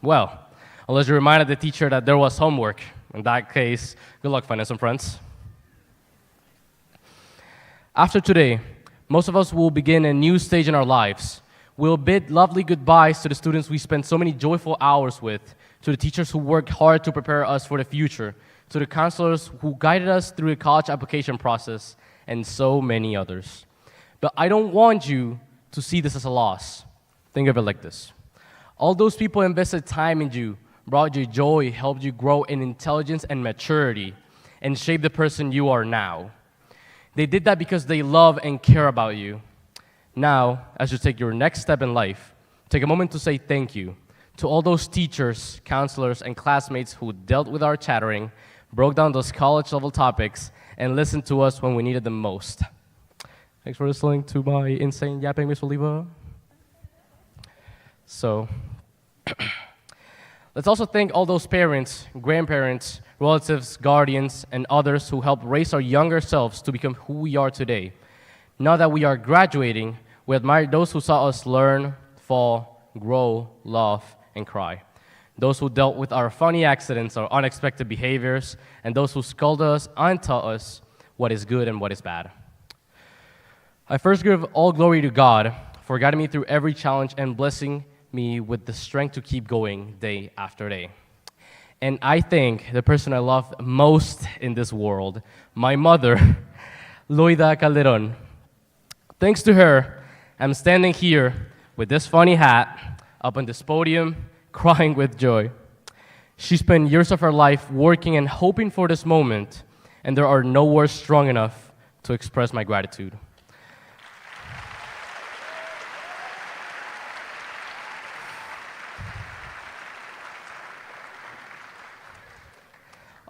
Well, unless you reminded the teacher that there was homework. In that case, good luck finding some friends. After today, most of us will begin a new stage in our lives. We'll bid lovely goodbyes to the students we spent so many joyful hours with, to the teachers who worked hard to prepare us for the future, to the counselors who guided us through the college application process, and so many others. But I don't want you to see this as a loss. Think of it like this. All those people invested time in you, brought you joy, helped you grow in intelligence and maturity, and shaped the person you are now. They did that because they love and care about you. Now, as you take your next step in life, take a moment to say thank you to all those teachers, counselors, and classmates who dealt with our chattering, broke down those college-level topics, and listened to us when we needed them most. Thanks for listening to my insane yapping, Miss Oliva. So, let's also thank all those parents, grandparents, relatives, guardians, and others who helped raise our younger selves to become who we are today. Now that we are graduating, we admire those who saw us learn, fall, grow, laugh, and cry. Those who dealt with our funny accidents or unexpected behaviors, and those who scolded us and taught us what is good and what is bad. I first give all glory to God for guiding me through every challenge and blessing me with the strength to keep going day after day. And I thank the person I love most in this world, my mother, Loida Calderon. Thanks to her, I'm standing here with this funny hat up on this podium, crying with joy. She spent years of her life working and hoping for this moment, and there are no words strong enough to express my gratitude.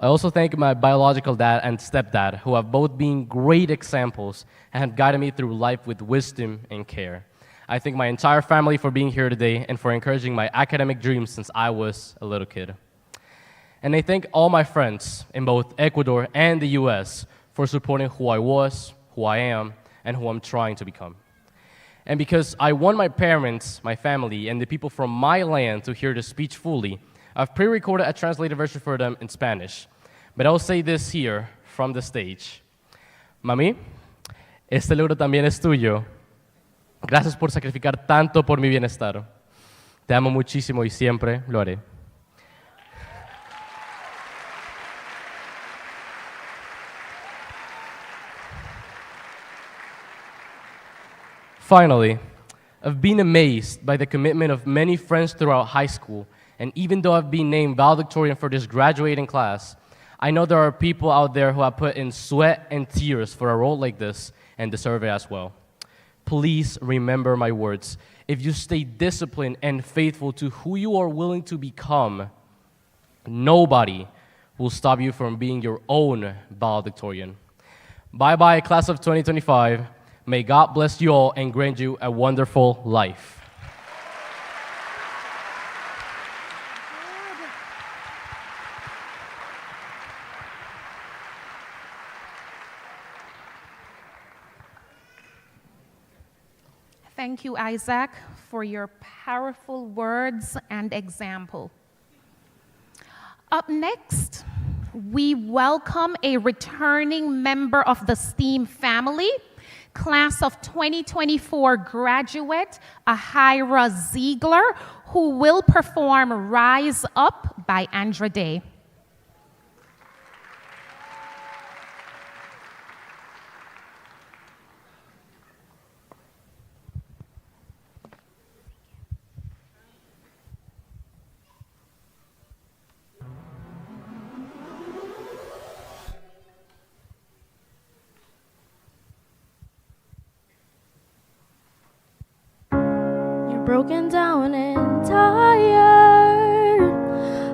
I also thank my biological dad and stepdad, who have both been great examples and have guided me through life with wisdom and care. I thank my entire family for being here today and for encouraging my academic dreams since I was a little kid. And I thank all my friends in both Ecuador and the US for supporting who I was, who I am, and who I'm trying to become. And because I want my parents, my family, and the people from my land to hear the speech fully, I've pre-recorded a translated version for them in Spanish, but I'll say this here from the stage. Mami, este libro también es tuyo. Gracias por sacrificar tanto por mi bienestar. Te amo muchísimo y siempre lo haré. Finally, I've been amazed by the commitment of many friends throughout high school. And even though I've been named valedictorian for this graduating class, I know there are people out there who have put in sweat and tears for a role like this and deserve it as well. Please remember my words. If you stay disciplined and faithful to who you are willing to become, nobody will stop you from being your own valedictorian. Bye-bye, class of 2025. May God bless you all and grant you a wonderful life. Thank you, Isaac, for your powerful words and example. Up next, we welcome a returning member of the STEAM family, class of 2024 graduate, Ahira Ziegler, who will perform Rise Up by Andra Day. Broken down and tired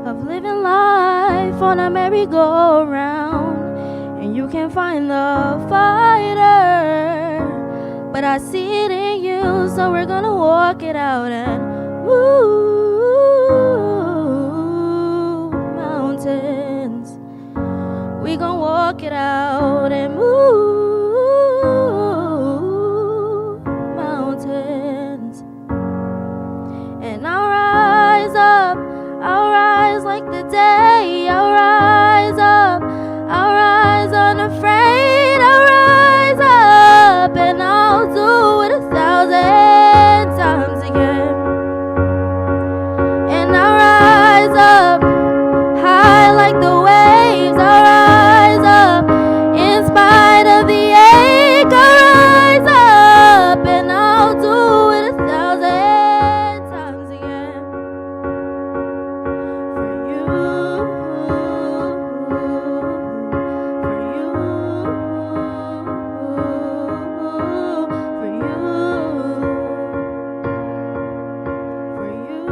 of living life on a merry-go-round, and you can't find the fighter, but I see it in you, so we're gonna walk it out and move mountains. We gonna walk it out and move mountains. And I'll rise like the day, I'll rise up, I'll rise unafraid, I'll rise up, and I'll do it 1,000 times again. And I'll rise up, high like the waves, I'll rise up, in spite of the ache, I'll rise up, and I'll do it 1,000 times again. For you, for you, for you, for you.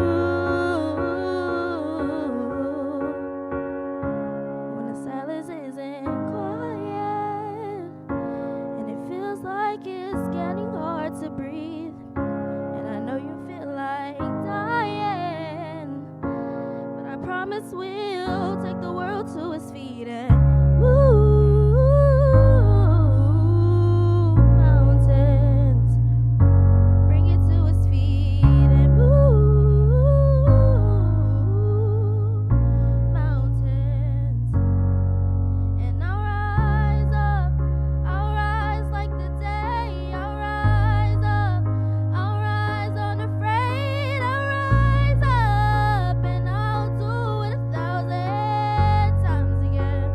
When the silence isn't quiet and it feels like it's getting hard to breathe, and I know you feel like dying, but I promise we'll take the world to its feet and move mountains. Bring it to its feet and move mountains. And I'll rise like the day, I'll rise up, I'll rise unafraid, I'll rise up, and I'll do it 1,000 times again.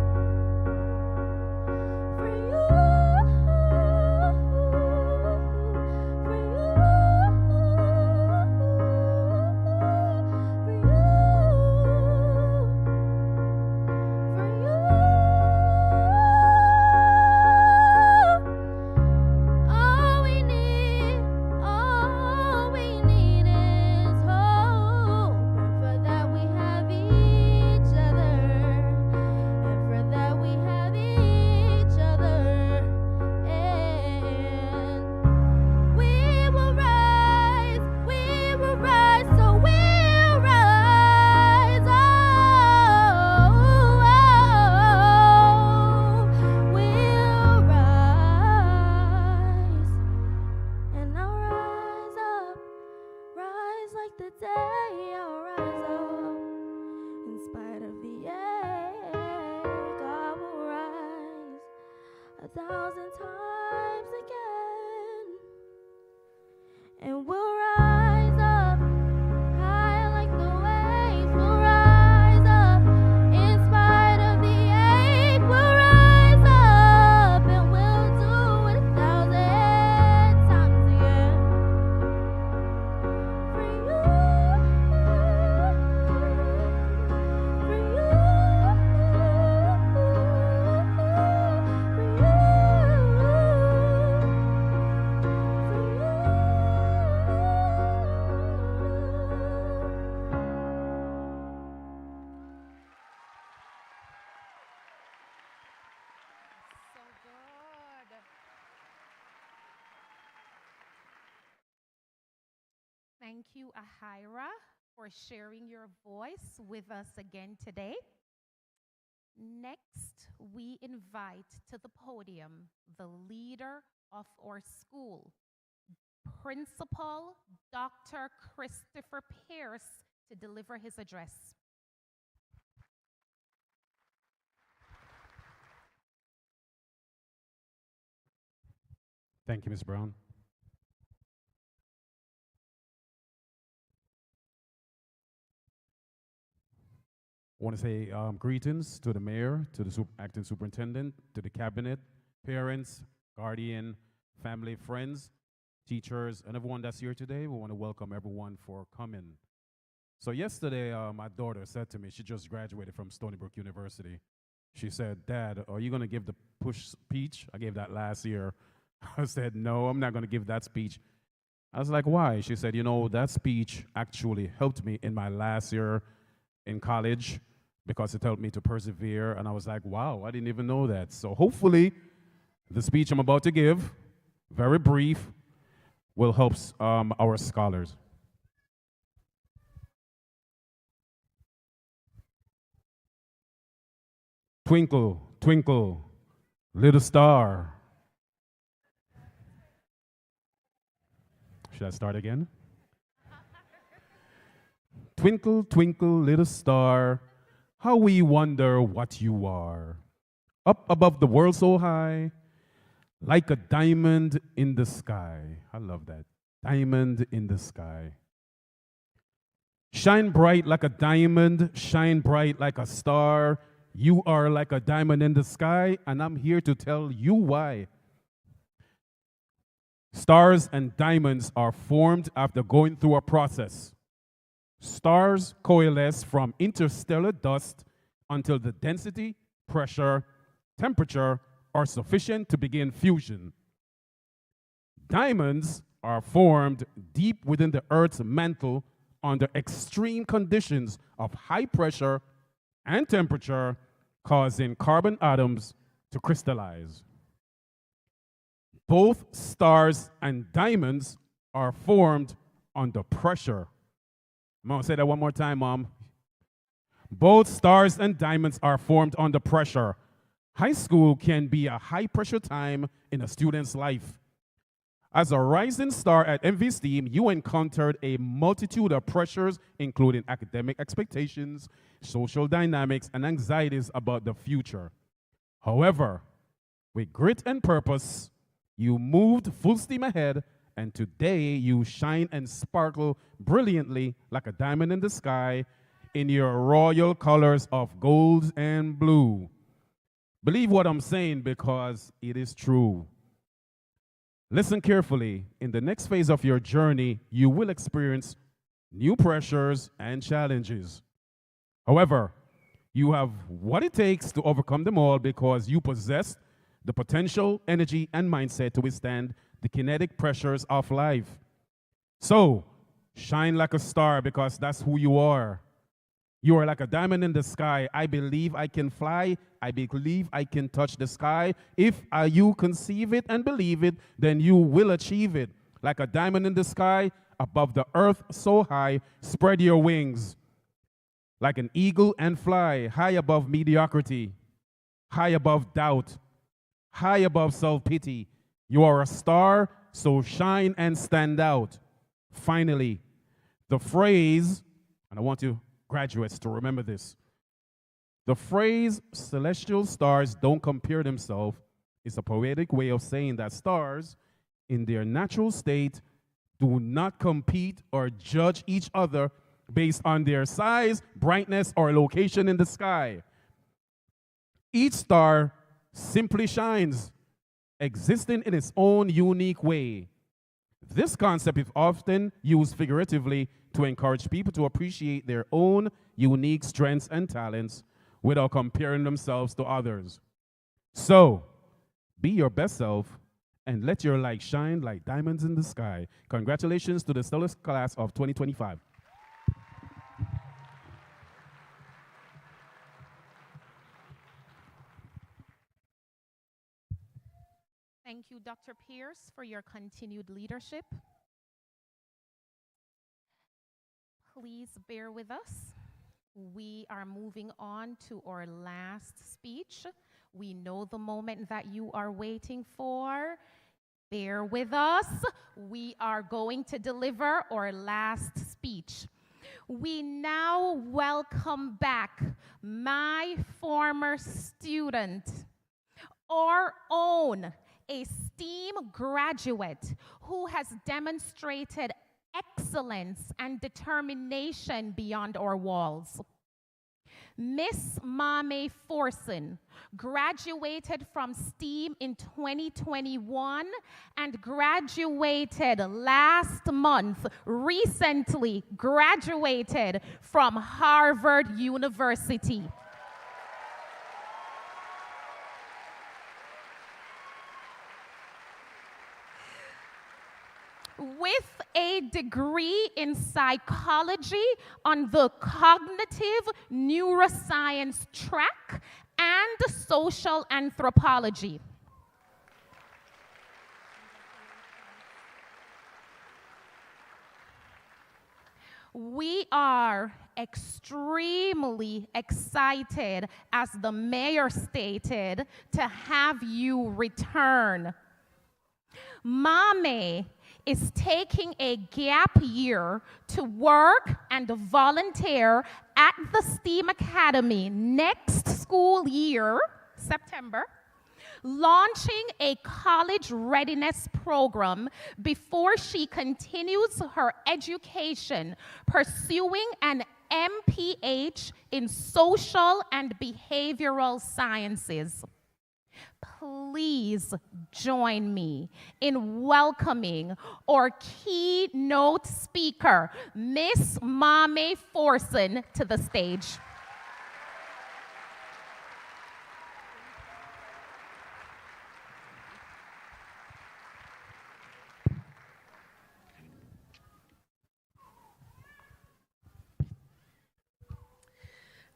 Thank you, Ahira, for sharing your voice with us again today. Next, we invite to the podium the leader of our school, Principal Dr. Christopher Pierce, to deliver his address. Thank you, Ms. Brown. I want to say greetings to the mayor, to the acting superintendent, to the cabinet, parents, guardian, family, friends, teachers, and everyone that's here today. We want to welcome everyone for coming. So yesterday, my daughter said to me, she just graduated from Stony Brook University. She said, "Dad, are you going to give the push speech?" I gave that last year. I said, "No, I'm not going to give that speech." I was like, "Why?" She said, "You know, that speech actually helped me in my last year in college because it helped me to persevere." And I was like, "Wow, I didn't even know that." So hopefully, the speech I'm about to give, very brief, will help our scholars. Twinkle, twinkle, little star. Should I start again? Twinkle, twinkle, little star, how we wonder what you are. Up above the world so high, like a diamond in the sky. I love that. Diamond in the sky. Shine bright like a diamond, shine bright like a star. You are like a diamond in the sky, and I'm here to tell you why. Stars and diamonds are formed after going through a process. Stars coalesce from interstellar dust until the density, pressure, temperature are sufficient to begin fusion. Diamonds are formed deep within the Earth's mantle under extreme conditions of high pressure and temperature, causing carbon atoms to crystallize. Both stars and diamonds are formed under pressure. I'm going to say that one more time, Mom. Both stars and diamonds are formed under pressure. High school can be a high-pressure time in a student's life. As a rising star at MV STEAM, you encountered a multitude of pressures, including academic expectations, social dynamics, and anxieties about the future. However, with grit and purpose, you moved full steam ahead, and today you shine and sparkle brilliantly like a diamond in the sky in your royal colors of gold and blue. Believe what I'm saying because it is true. Listen carefully. In the next phase of your journey, you will experience new pressures and challenges. However, you have what it takes to overcome them all because you possess the potential, energy, and mindset to withstand the kinetic pressures of life. So, shine like a star because that's who you are. You are like a diamond in the sky. I believe I can fly. I believe I can touch the sky. If you conceive it and believe it, then you will achieve it. Like a diamond in the sky, above the earth so high, spread your wings. Like an eagle and fly, high above mediocrity, high above doubt, high above self-pity. You are a star, so shine and stand out. Finally, the phrase, and I want you graduates to remember this. The phrase celestial stars don't compare themselves is a poetic way of saying that stars in their natural state do not compete or judge each other based on their size, brightness, or location in the sky. Each star simply shines, existing in its own unique way. This concept is often used figuratively to encourage people to appreciate their own unique strengths and talents without comparing themselves to others. So, be your best self and let your light shine like diamonds in the sky. Congratulations to the stellar class of 2025. Thank you, Dr. Pierce, for your continued leadership. Please bear with us. We are moving on to our last speech. We know the moment that you are waiting for. Bear with us. We are going to deliver our last speech. We now welcome back my former student, our own, a STEAM graduate who has demonstrated excellence and determination beyond our walls. Miss Mame Forson graduated from STEAM in 2021 and graduated last month, recently graduated from Harvard University. With a degree in psychology on the cognitive neuroscience track and social anthropology. We are extremely excited, as the mayor stated, to have you return. Mame is taking a gap year to work and volunteer at the STEAM Academy next school year, September, launching a college readiness program before she continues her education, pursuing an MPH in social and behavioral sciences. Please join me in welcoming our keynote speaker, Miss Mame Forson, to the stage.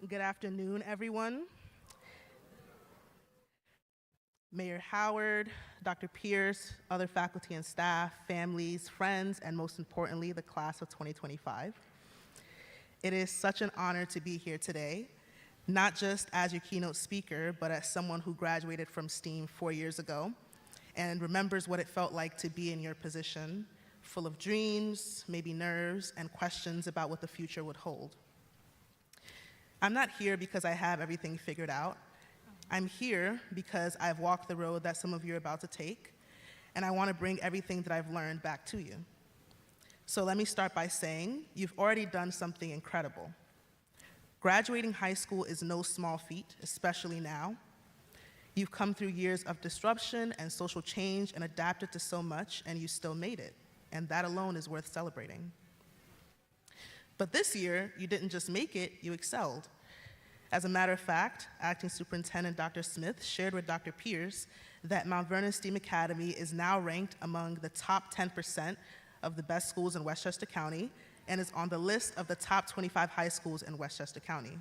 Good afternoon, everyone. Mayor Howard, Dr. Pierce, other faculty and staff, families, friends, and most importantly, the class of 2025. It is such an honor to be here today, not just as your keynote speaker, but as someone who graduated from STEAM 4 years ago and remembers what it felt like to be in your position, full of dreams, maybe nerves, and questions about what the future would hold. I'm not here because I have everything figured out. I'm here because I've walked the road that some of you are about to take, and I want to bring everything that I've learned back to you. So let me start by saying, you've already done something incredible. Graduating high school is no small feat, especially now. You've come through years of disruption and social change and adapted to so much, and you still made it, and that alone is worth celebrating. But this year, you didn't just make it, you excelled. As a matter of fact, Acting Superintendent Dr. Smith shared with Dr. Pierce that Mount Vernon STEAM Academy is now ranked among the top 10% of the best schools in Westchester County and is on the list of the top 25 high schools in Westchester County.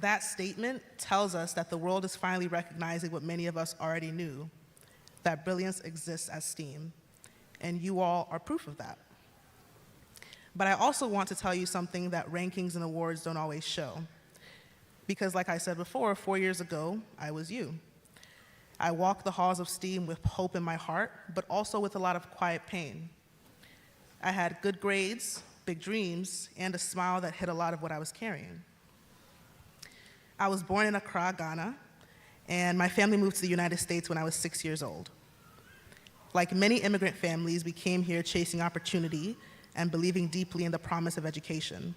That statement tells us that the world is finally recognizing what many of us already knew, that brilliance exists as STEAM, and you all are proof of that. But I also want to tell you something that rankings and awards don't always show. Because like I said before, 4 years ago, I was you. I walked the halls of STEAM with hope in my heart, but also with a lot of quiet pain. I had good grades, big dreams, and a smile that hid a lot of what I was carrying. I was born in Accra, Ghana, and my family moved to the United States when I was 6 years old. Like many immigrant families, we came here chasing opportunity and believing deeply in the promise of education.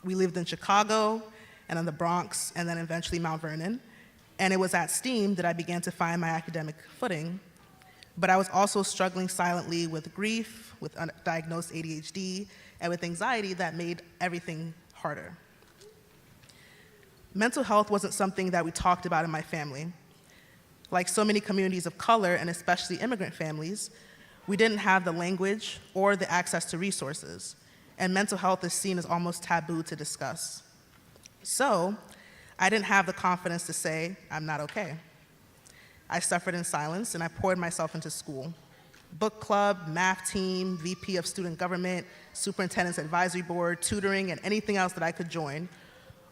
We lived in Chicago and in the Bronx and then eventually Mount Vernon. And it was at STEAM that I began to find my academic footing. But I was also struggling silently with grief, with undiagnosed ADHD, and with anxiety that made everything harder. Mental health wasn't something that we talked about in my family. Like so many communities of color, and especially immigrant families, we didn't have the language or the access to resources, and mental health is seen as almost taboo to discuss. So I didn't have the confidence to say, I'm not okay. I suffered in silence, and I poured myself into school. Book club, math team, VP of student government, superintendent's advisory board, tutoring, and anything else that I could join,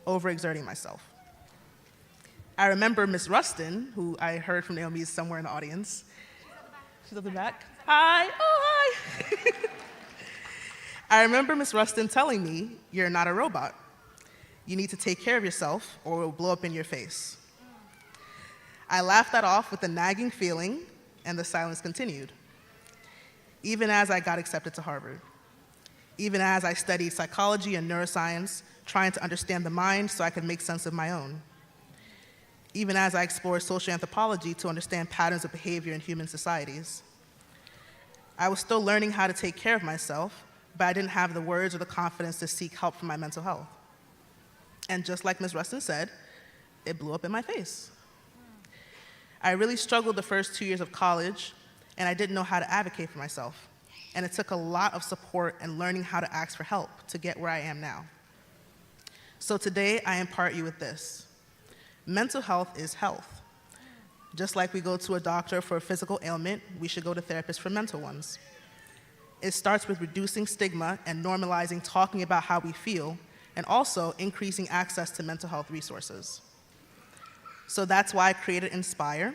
overexerting myself. I remember Miss Rustin, who I heard from Naomi is somewhere in the audience. She's at the back. Hi, oh hi. I remember Miss Rustin telling me, "You're not a robot. You need to take care of yourself or it will blow up in your face." I laughed that off with a nagging feeling, and the silence continued. Even as I got accepted to Harvard, even as I studied psychology and neuroscience, trying to understand the mind so I could make sense of my own, even as I explored social anthropology to understand patterns of behavior in human societies. I was still learning how to take care of myself, but I didn't have the words or the confidence to seek help for my mental health. And just like Ms. Rustin said, it blew up in my face. I really struggled the first 2 years of college, and I didn't know how to advocate for myself. And it took a lot of support and learning how to ask for help to get where I am now. So today, I impart you with this. Mental health is health. Just like we go to a doctor for a physical ailment, we should go to therapists for mental ones. It starts with reducing stigma and normalizing talking about how we feel, and also increasing access to mental health resources. So that's why I created Inspire,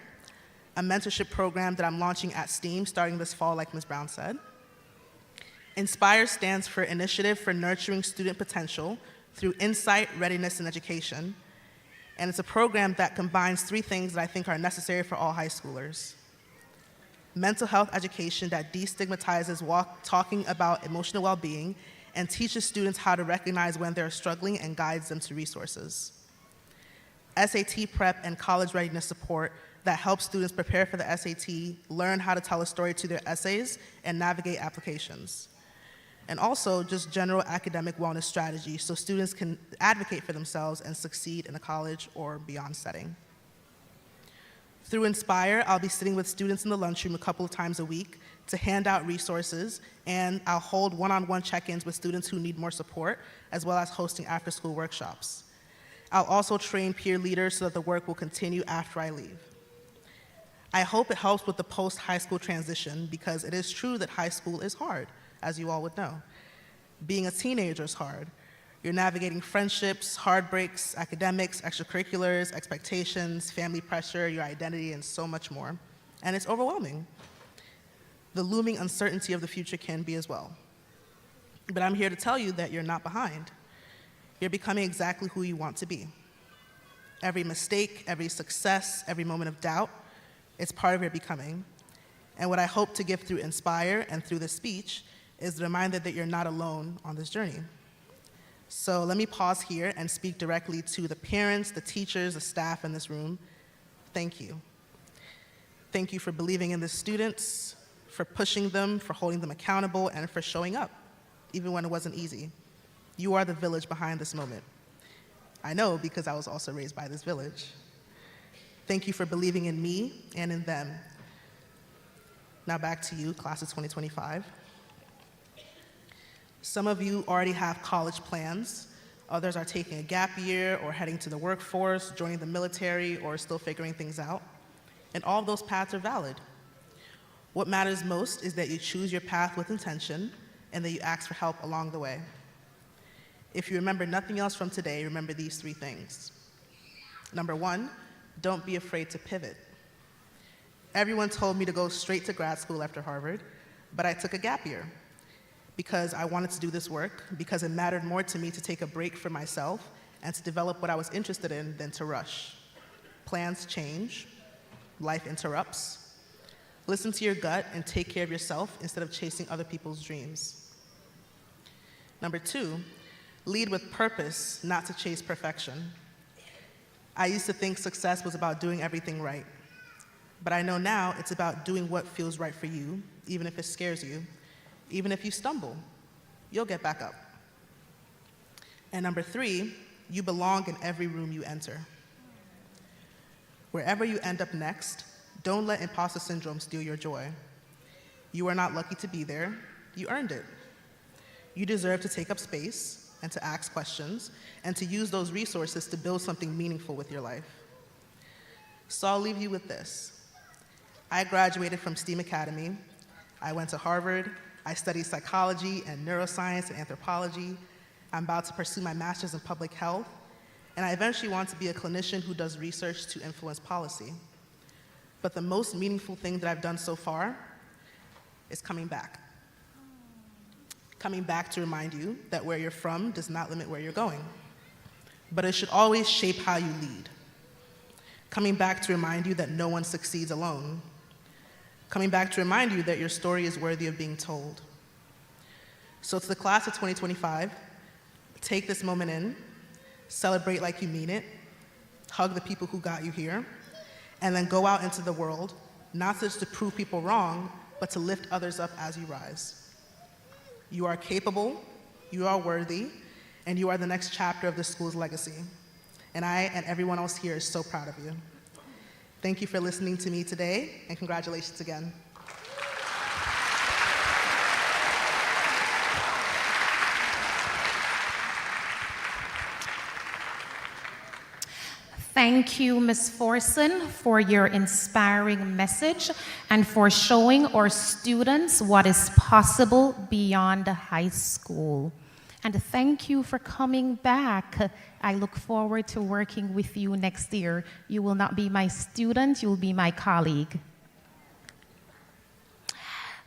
a mentorship program that I'm launching at STEAM starting this fall, like Ms. Brown said. Inspire stands for Initiative for Nurturing Student Potential through Insight, Readiness, and Education. And it's a program that combines 3 things that I think are necessary for all high schoolers. Mental health education that destigmatizes talking about emotional well-being and teaches students how to recognize when they're struggling and guides them to resources. SAT prep and college readiness support that helps students prepare for the SAT, learn how to tell a story to their essays, and navigate applications. And also just general academic wellness strategy so students can advocate for themselves and succeed in a college or beyond setting. Through Inspire, I'll be sitting with students in the lunchroom a couple of times a week to hand out resources, and I'll hold one-on-one check-ins with students who need more support, as well as hosting after-school workshops. I'll also train peer leaders so that the work will continue after I leave. I hope it helps with the post-high school transition because it is true that high school is hard, as you all would know. Being a teenager is hard. You're navigating friendships, heartbreaks, academics, extracurriculars, expectations, family pressure, your identity, and so much more. And it's overwhelming. The looming uncertainty of the future can be as well. But I'm here to tell you that you're not behind. You're becoming exactly who you want to be. Every mistake, every success, every moment of doubt, it's part of your becoming. And what I hope to give through Inspire and through this speech is the reminder that you're not alone on this journey. So let me pause here and speak directly to the parents, the teachers, the staff in this room. Thank you. Thank you for believing in the students, for pushing them, for holding them accountable, and for showing up, even when it wasn't easy. You are the village behind this moment. I know because I was also raised by this village. Thank you for believing in me and in them. Now back to you, class of 2025. Some of you already have college plans. Others are taking a gap year or heading to the workforce, joining the military, or still figuring things out. And all of those paths are valid. What matters most is that you choose your path with intention and that you ask for help along the way. If you remember nothing else from today, remember these 3 things. Number 1, don't be afraid to pivot. Everyone told me to go straight to grad school after Harvard, but I took a gap year because I wanted to do this work, because it mattered more to me to take a break for myself and to develop what I was interested in than to rush. Plans change, life interrupts. Listen to your gut and take care of yourself instead of chasing other people's dreams. Number 2, lead with purpose, not to chase perfection. I used to think success was about doing everything right, but I know now it's about doing what feels right for you, even if it scares you. Even if you stumble, you'll get back up. And number 3, you belong in every room you enter. Wherever you end up next, don't let imposter syndrome steal your joy. You are not lucky to be there, you earned it. You deserve to take up space and to ask questions and to use those resources to build something meaningful with your life. So I'll leave you with this. I graduated from STEAM Academy. I went to Harvard. I studied psychology and neuroscience and anthropology. I'm about to pursue my master's in public health. And I eventually want to be a clinician who does research to influence policy. But the most meaningful thing that I've done so far is coming back. Coming back to remind you that where you're from does not limit where you're going. But it should always shape how you lead. Coming back to remind you that no one succeeds alone. Coming back to remind you that your story is worthy of being told. So to the class of 2025, take this moment in, celebrate like you mean it, hug the people who got you here, and then go out into the world, not just to prove people wrong, but to lift others up as you rise. You are capable, you are worthy, and you are the next chapter of this school's legacy. And I and everyone else here is so proud of you. Thank you for listening to me today, and congratulations again. Thank you, Ms. Forson, for your inspiring message and for showing our students what is possible beyond high school. And thank you for coming back. I look forward to working with you next year. You will not be my student, you'll be my colleague.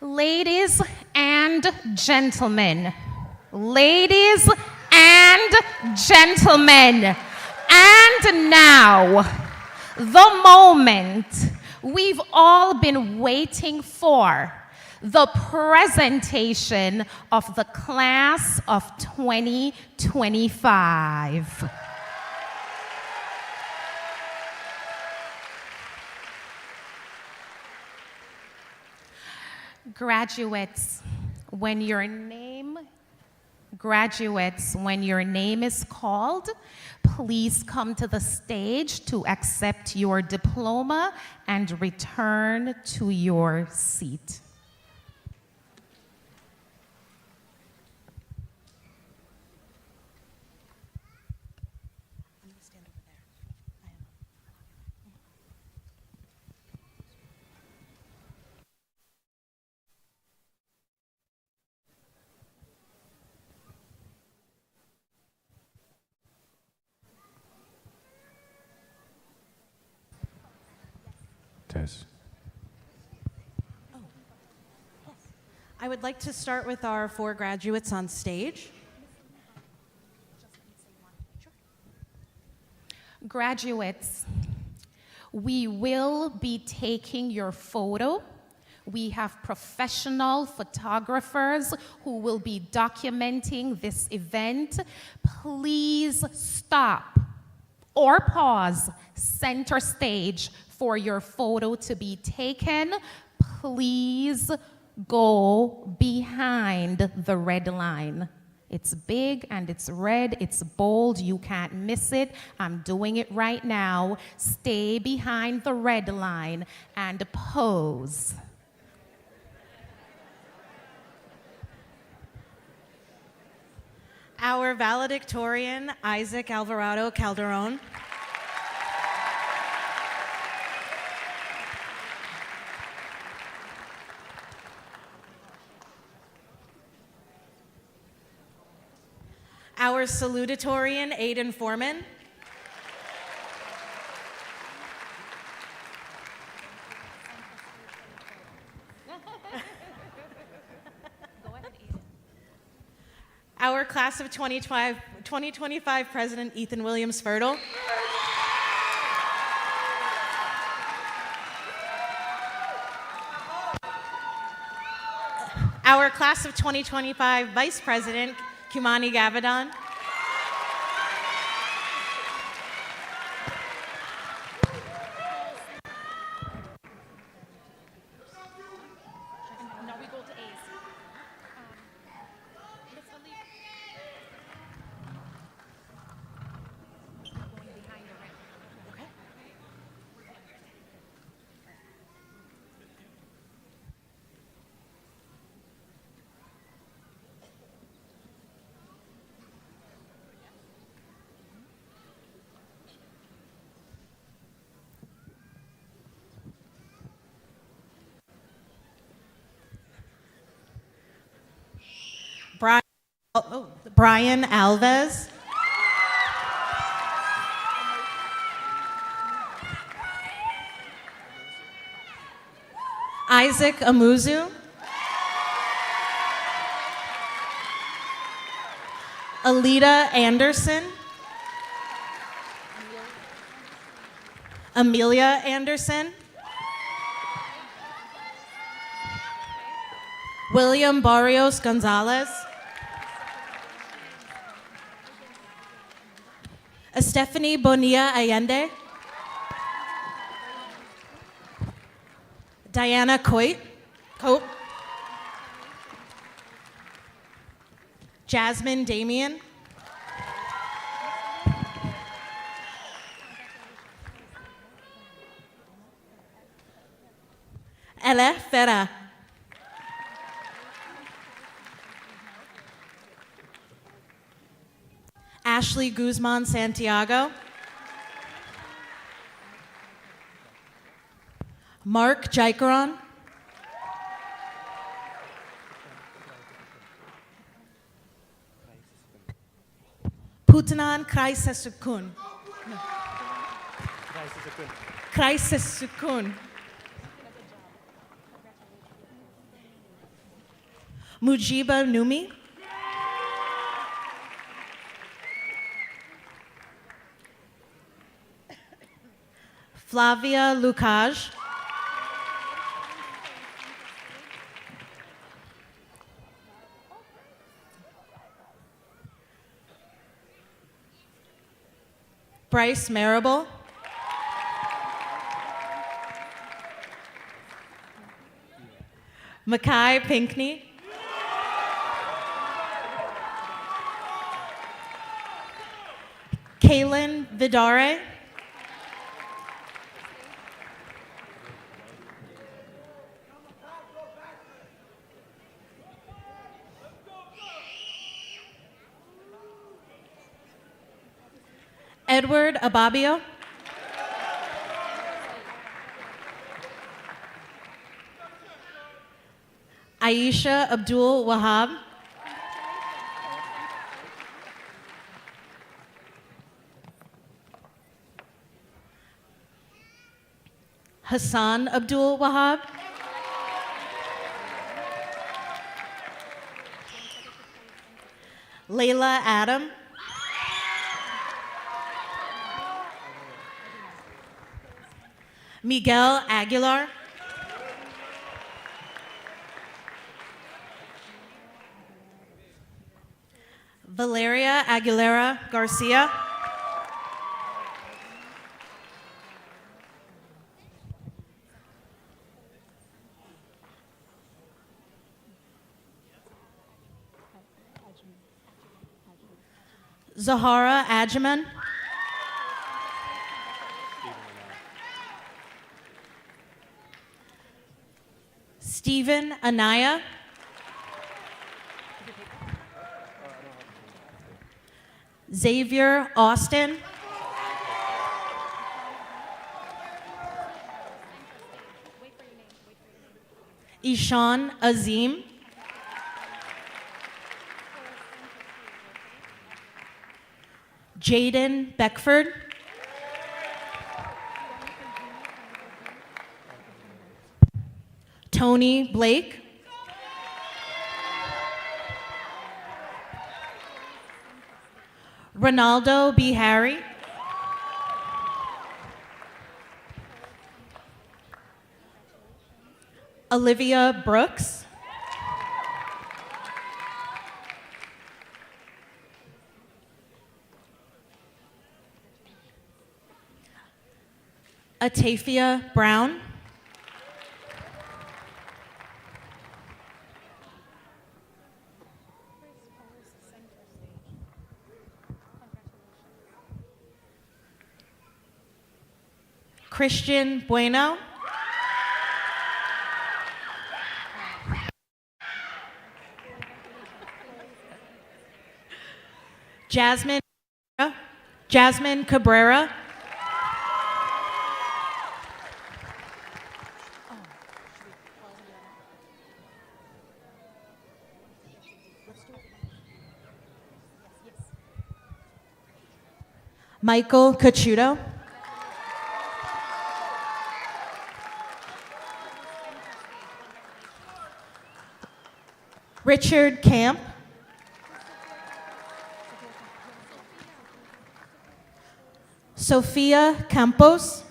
Ladies and gentlemen, ladies and gentlemen, and now, the moment we've all been waiting for, the presentation of the class of 2025. Graduates, when your name is called, please come to the stage to accept your diploma and return to your seat. Tess. I would like to start with our 4 graduates on stage. Graduates, we will be taking your photo. We have professional photographers who will be documenting this event. Please stop or pause center stage for your photo to be taken. Please go behind the red line. It's big and it's red, it's bold, you can't miss it. I'm doing it right now. Stay behind the red line and pose. Our valedictorian, Isaac Alvarado Calderon. Our salutatorian, Aiden Foreman. Our class of 2025 President Ethan Williams Fertile. Our class of 2025 Vice President Kumani Gavadan. Now we go to A's. Brian Alves. Isaac Amuzu. Alita Anderson. Amelia Anderson. William Barrios Gonzalez. Stephanie Bonilla Allende. Diana Coate. Jasmine Damien. Ele Ferra. Ashley Guzman Santiago. Mark Jaikaron. Putanan Kraisesukun. Kraisesukun. Mujiba Numi. Flavia Lucaj. Bryce Marable. Makai Pinkney. Kaylin Vidare. Edward Ababio. Aisha Abdul Wahab. Hassan Abdul Wahab. Layla Adam. Miguel Aguilar. Valeria Aguilera Garcia. Zahara Ajaman. Stephen Anaya. Xavier Austin. Ishan Azim. Jaden Beckford. Tony Blake. Ronaldo B. Harry. Olivia Brooks. Atafia Brown. Christian Bueno. Jasmine Cabrera. Michael Cachuto. Richard Camp. Sophia Campos.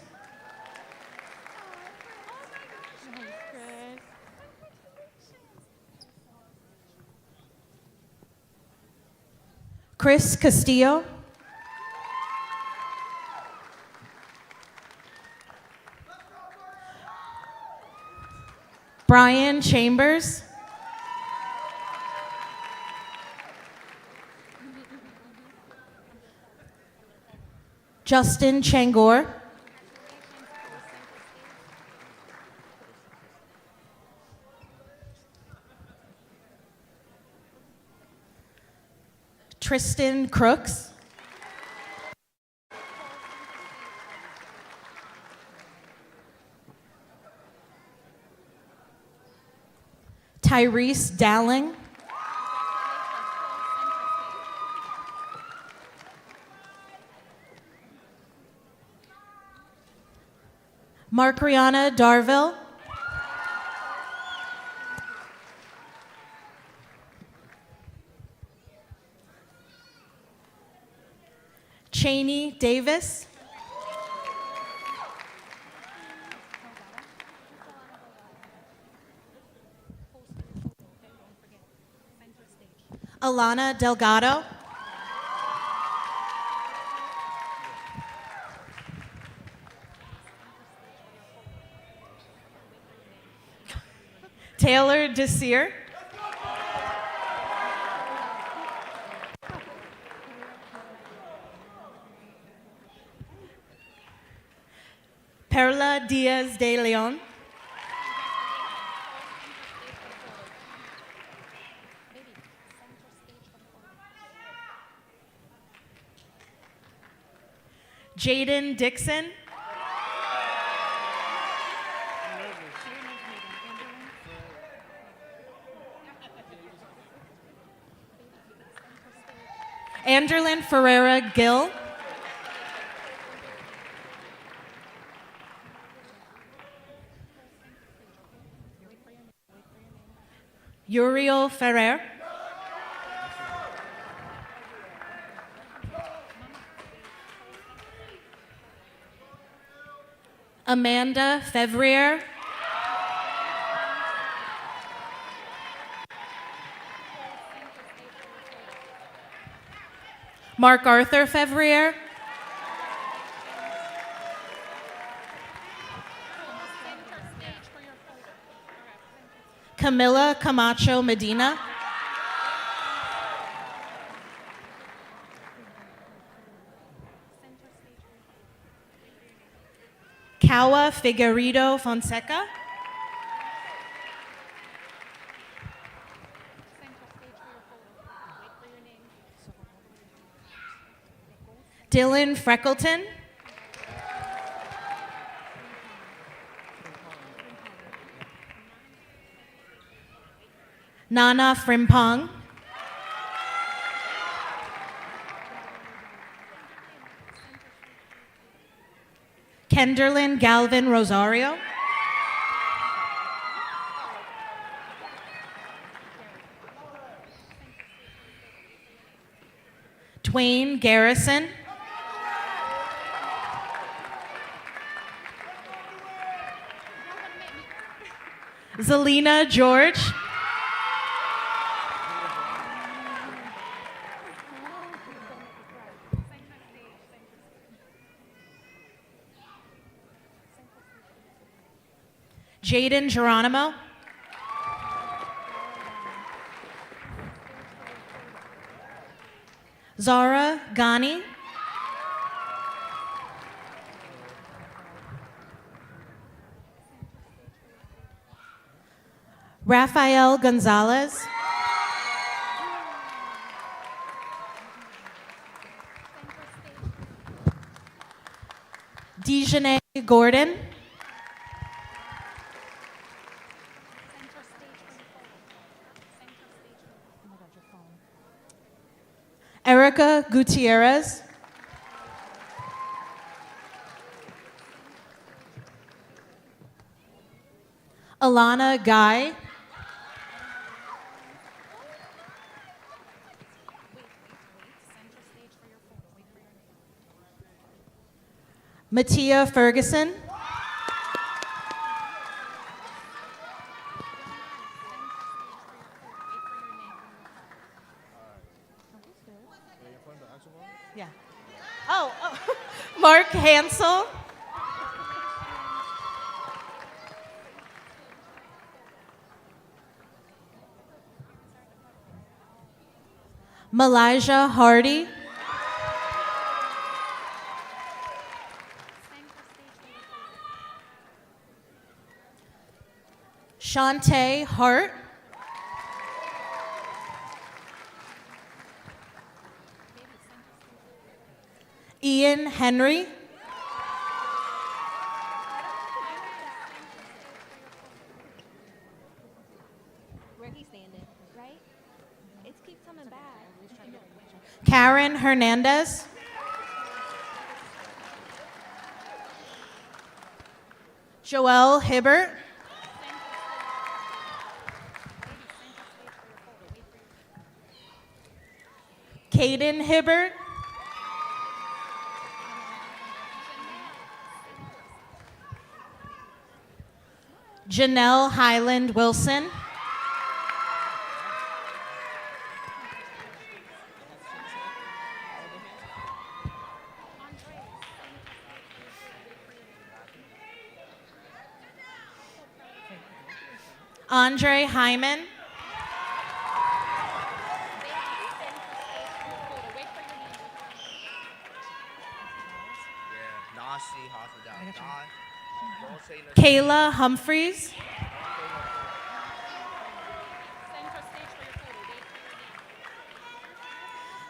Chris Castillo. Brian Chambers. Justin Changor. Tristan Crooks. Tyrese Dowling. Markriana Darville. Cheney Davis. Alana Delgado. Taylor Desir. Perla Diaz de Leon. Jaden Dixon. Anderlyn Ferreira Gill. Uriel Ferrer. Amanda Fevrier. Mark Arthur Fevrier. Camila Camacho Medina. Kawa Figueredo Fonseca. Dylan Freckleton. Nana Frimpong. Kenderlyn Galvin Rosario. Dwayne Garrison. Zelina George. Jaden Geronimo. Zara Ghani. Rafael Gonzalez. Dejanay Gordon. Erica Gutierrez. Alana Guy. Mattia Ferguson. Yeah. Oh. Mark Hansel. Malijah Hardy. Shantae Hart. Ian Henry. Where he's standing, right? It keeps coming back. Karen Hernandez. Joelle Hibbert. Caden Hibbert. Janelle Highland Wilson. Andre Hyman. Kayla Humphreys.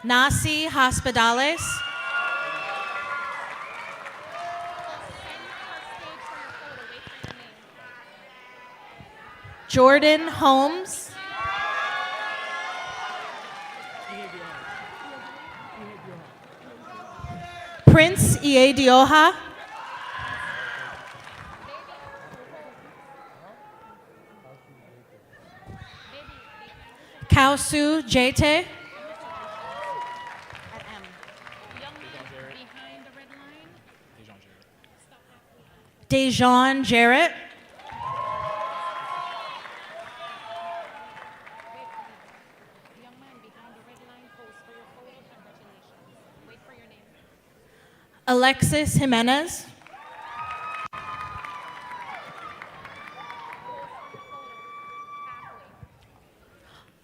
Nasi Hospitales. Jordan Holmes. Prince Iedioha. Kausu Jete. Dejan Jarrett. Alexis Jimenez.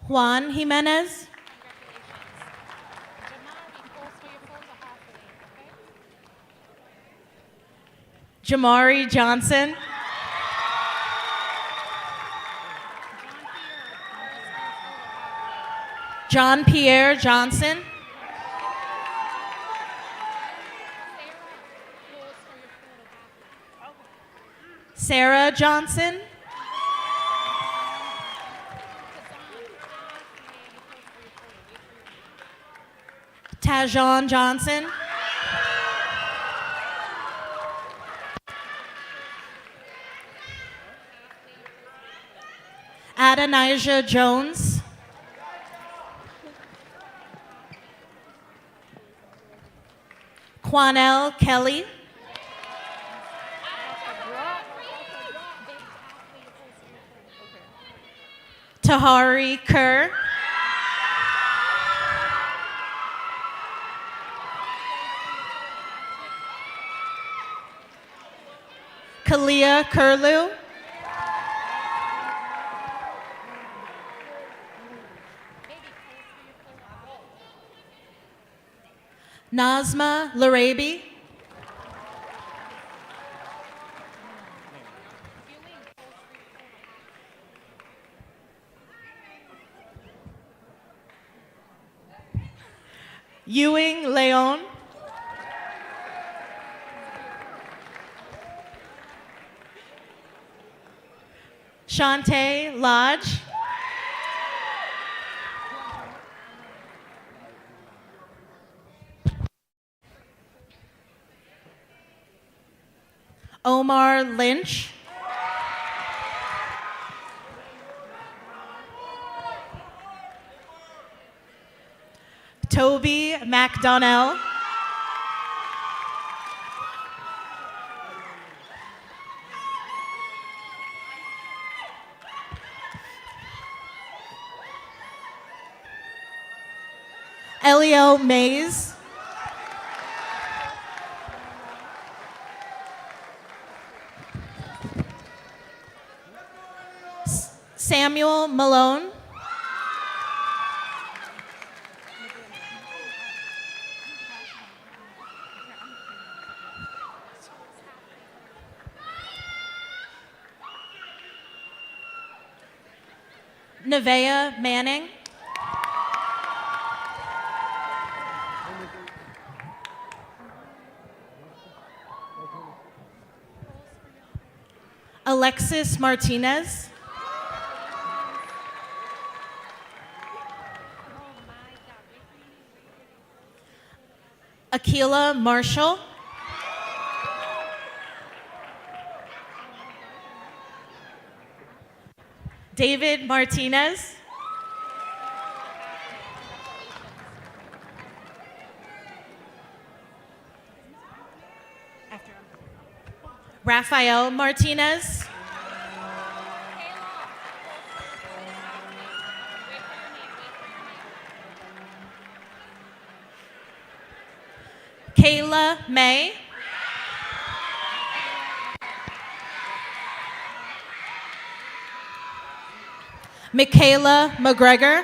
Juan Jimenez. Jamari Johnson. John Pierre Johnson. Sarah Johnson. Tajon Johnson. Adonijah Jones. Quanell Kelly. Tahari Kerr. Kalia Curlew. Nazma Larabi. Ewing Leon. Shantae Lodge. Omar Lynch. Toby McDonnell. Elio Mays. Samuel Malone. Nevaeh Manning. Alexis Martinez. Akila Marshall. David Martinez. Rafael Martinez. Kayla May. Michaela McGregor.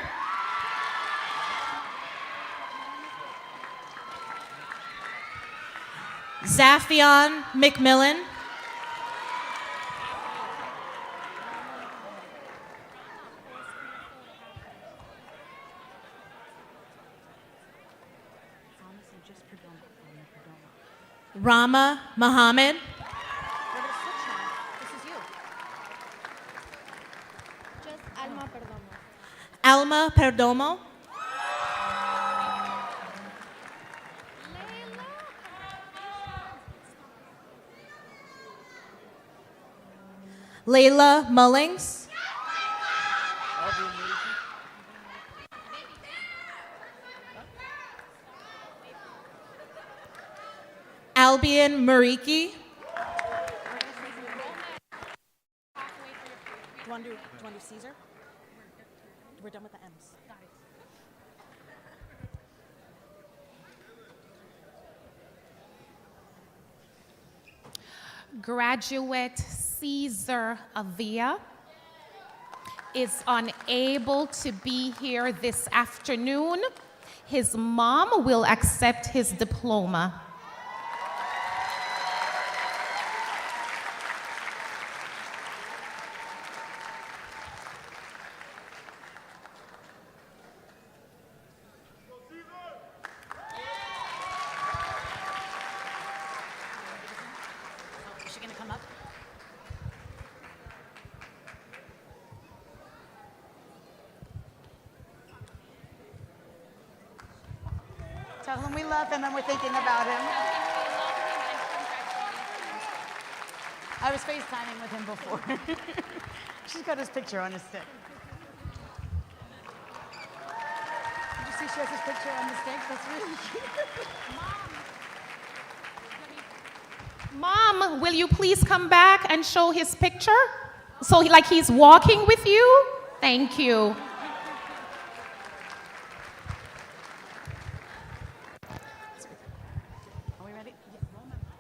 Zafion McMillan. Rama Muhammad. Alma Perdomo. Layla Mullings. Albion Mariki. Do you want to do Caesar? We're done with the M's. Got it. Graduate Caesar Avia is unable to be here this afternoon. His mom will accept his diploma. Is she going to come up? Tell him we love him and we're thinking about him. I was FaceTiming with him before. She's got his picture on his stick. Did you see she has his picture on the stick? That's really cute. Mom, will you please come back and show his picture? So like he's walking with you? Thank you. Are we ready?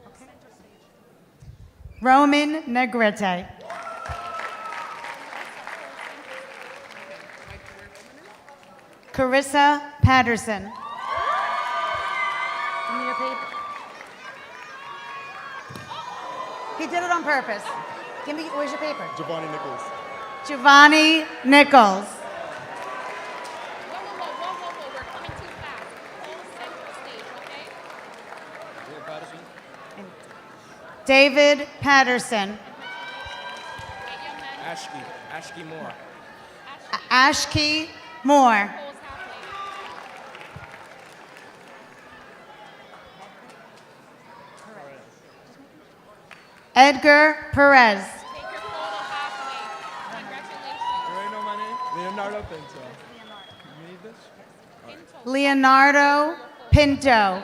Okay. Roman Negrete. Carissa Patterson. Give me your paper. He did it on purpose. Give me, where's your paper? Giovanni Nichols. Giovanni Nichols. Whoa, we're coming too fast. All center stage, okay? David Patterson. Ashki Moore. Ashki Moore. Edgar Perez. Take your photo halfway. Congratulations. You already know my name? Leonardo Pinto. You need this? Leonardo Pinto.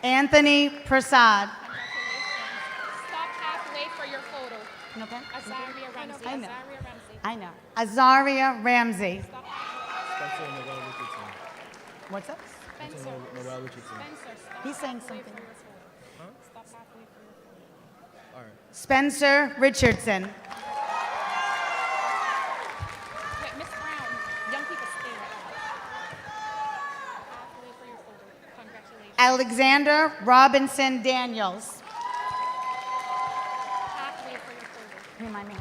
Anthony Prasad. Stop halfway for your photo. Okay. Azaria Ramsey. I know. Azaria Ramsey. I know. Azaria Ramsey. What's up? Spencer. Spencer, stop He's saying halfway something. for your photo. Stop halfway for your photo. Spencer Richardson. Wait, Miss Brown, young people stay right now. Halfway for your photo. Congratulations. Alexander Robinson Daniels. Halfway for your photo. Remind me.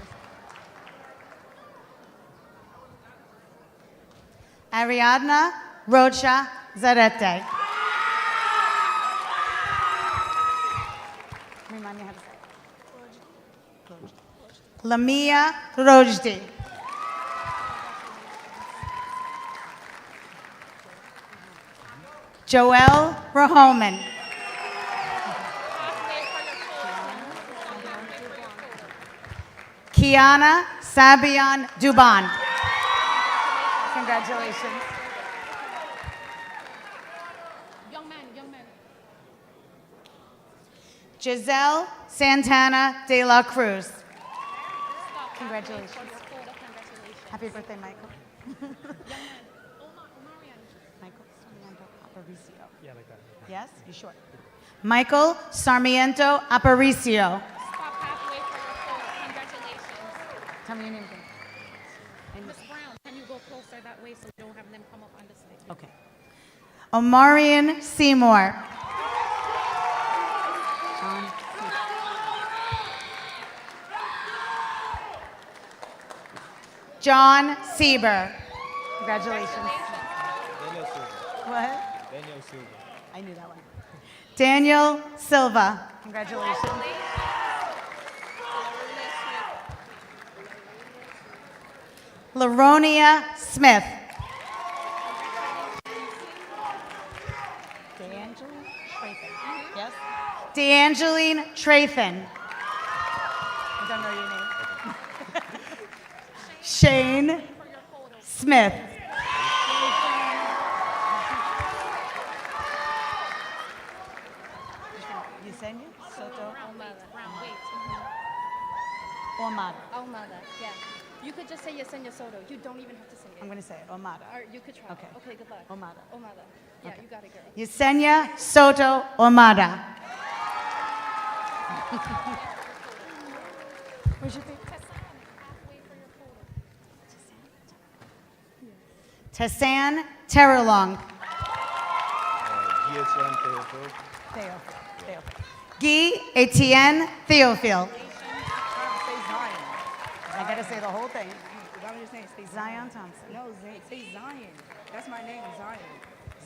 Ariadna Rocha Zarete. Remind me how to say it. Lamia Rojdi. Joel Rahoman. Kiana Sabian Duban. Congratulations. Young man. Giselle Santana de la Cruz. Stop Congratulations. halfway for your photo. Congratulations. Happy birthday, Michael. Young man. Omarion. Michael Sarmiento Aparicio. Yeah, like that. Yes? You sure? Michael Sarmiento Aparicio. Stop halfway for your photo. Congratulations. Tell me your name again. Miss Brown, can you go closer that way so we don't have them come up on the stage? Okay. Omarion Seymour. John Sieber. Congratulations. What? Daniel Silva. I knew that one. Daniel Silva. Congratulations. Laronia Smith. D'Angeline Trathan. Yes? D'Angeline Trathan. I don't know your name. Shane Smith. Yesenia Soto Omada. Almada, yeah. You could just say Yesenia Soto. You don't even have to say it. I'm going to say it. Omada. Or you could try. Okay. Okay, good luck. Omada. Omada. Yeah, Okay. you got it, girl. Yesenia Soto Omada. Where's your thing? Tassan Terrelong. Guy Etienne Theophile. I gotta say the whole thing. Zion Thompson. No, say Zion. That's my name, Zion.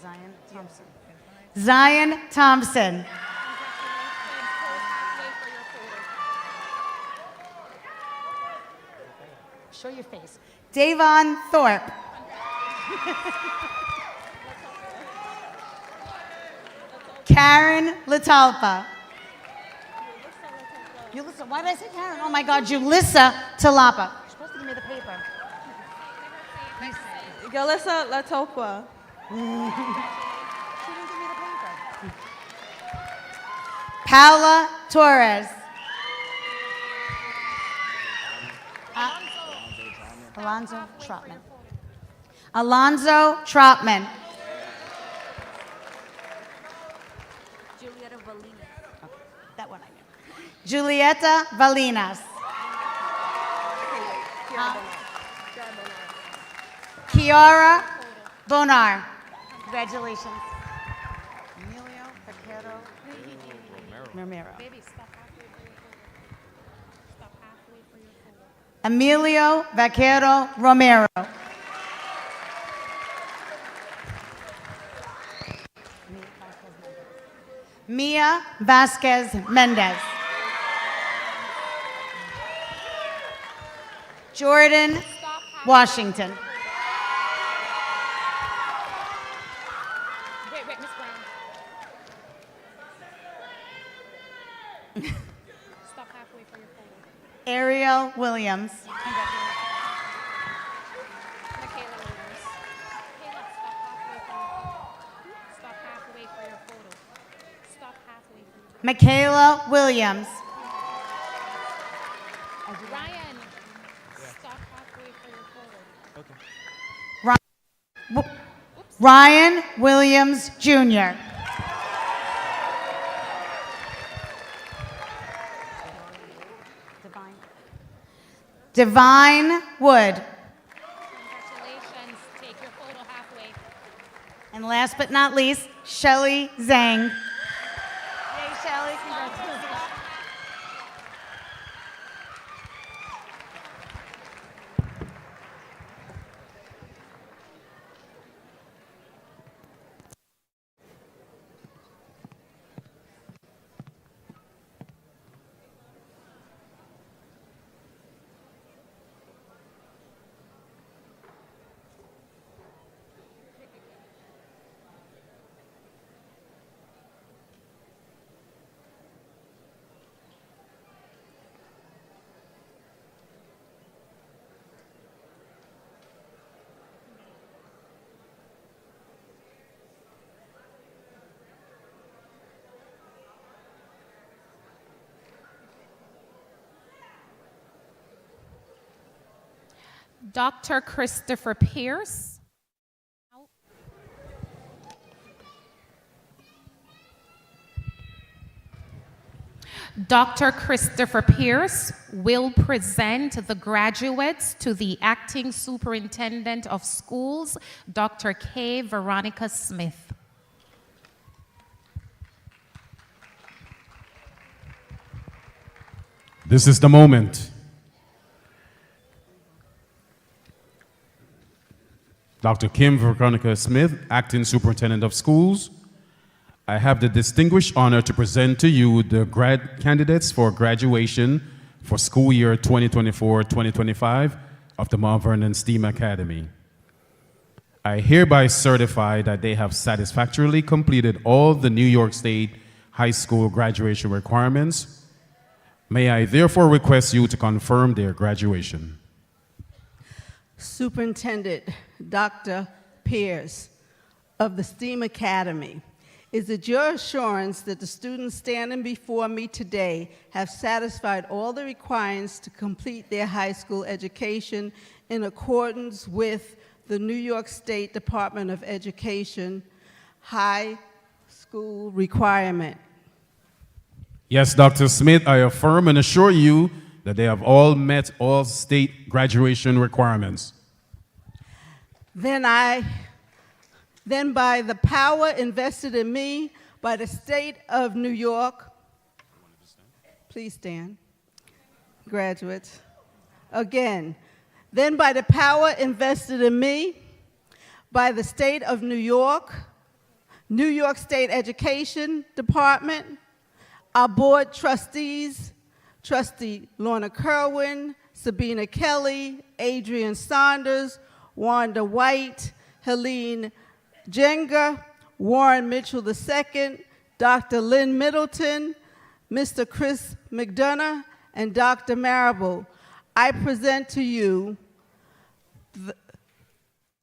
Zion Thompson. Zion Thompson. Show your face. Davon Thorpe. Karen Latalpa. Yulissa, why did I say Karen? Oh my God, Julissa Talapa. You're supposed to give me the paper. Yulissa Latopa. She didn't give me the paper. Paula Torres. Alonzo Trotman. Alonzo Trotman. Julieta Valina. Okay, that one I knew. Julieta Valinas. Kiara Bonar. Congratulations. Emilio Vaquero Romero. Baby, stop halfway for your photo. Stop halfway for your photo. Emilio Vaquero Romero. Mia Vasquez Mendez. Jordan Washington. Wait, Miss Brown. Stop halfway for your photo. Ariel Williams. Michaela Williams. Ryan, stop halfway for your photo. Ryan Williams, Jr. Divine Wood. Congratulations. Take your photo halfway. And last but not least, Shelly Zhang. Yay, Shelly, congratulations. Dr. Christopher Pierce. Dr. Christopher Pierce will present the graduates to the Acting Superintendent of Schools, Dr. K. Veronica Smith. This is the moment. Dr. Kim Veronica Smith, Acting Superintendent of Schools, I have the distinguished honor to present to you the candidates for graduation for school year 2024-2025 of the Mount Vernon STEAM Academy. I hereby certify that they have satisfactorily completed all the New York State high school graduation requirements. May I therefore request you to confirm their graduation. Superintendent Dr. Pierce of the STEAM Academy, is it your assurance that the students standing before me today have satisfied all the requirements to complete their high school education in accordance with the New York State Department of Education high school requirement? Yes, Dr. Smith, I affirm and assure you that they have all met all state graduation requirements. Then by the power invested in me by the state of New York, please stand, graduates. Again, then by the power invested in me by the state of New York, New York State Education Department, our board trustees, Trustee Lorna Kerwin, Sabina Kelly, Adrian Saunders, Wanda White, Helene Jenga, Warren Mitchell II, Dr. Lynn Middleton, Mr. Chris McDonough, and Dr. Marable. I present to you the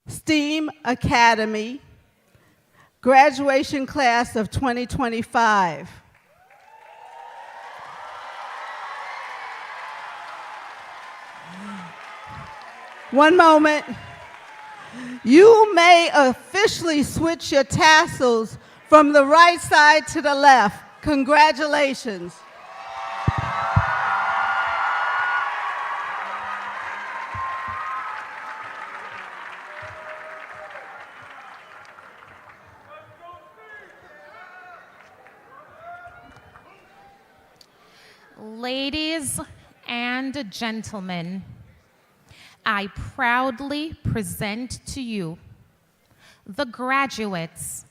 STEAM Academy graduation class of 2025. One moment. You may officially switch your tassels from the right side to the left. Congratulations. Ladies and gentlemen, I proudly present to you the graduates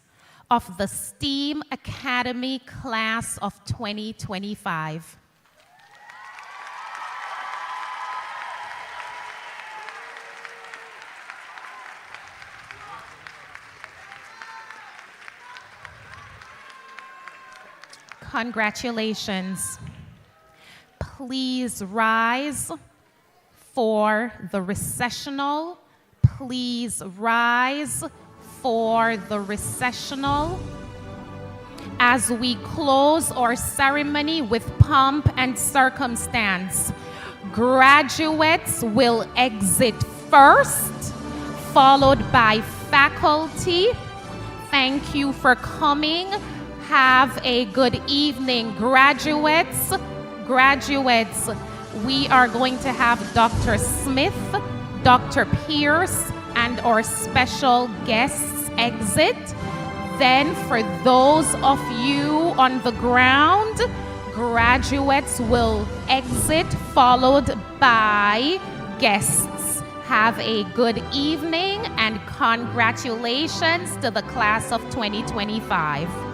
of the STEAM Academy class of 2025. Congratulations. Please rise for the recessional. Please rise for the recessional. as we close our ceremony with pomp and circumstance. Graduates will exit first, followed by faculty. Thank you for coming. Have a good evening, graduates. Graduates, we are going to have Dr. Smith, Dr. Pierce, and our special guests exit. Then for those of you on the ground, graduates will exit, followed by guests. Have a good evening and congratulations to the class of 2025.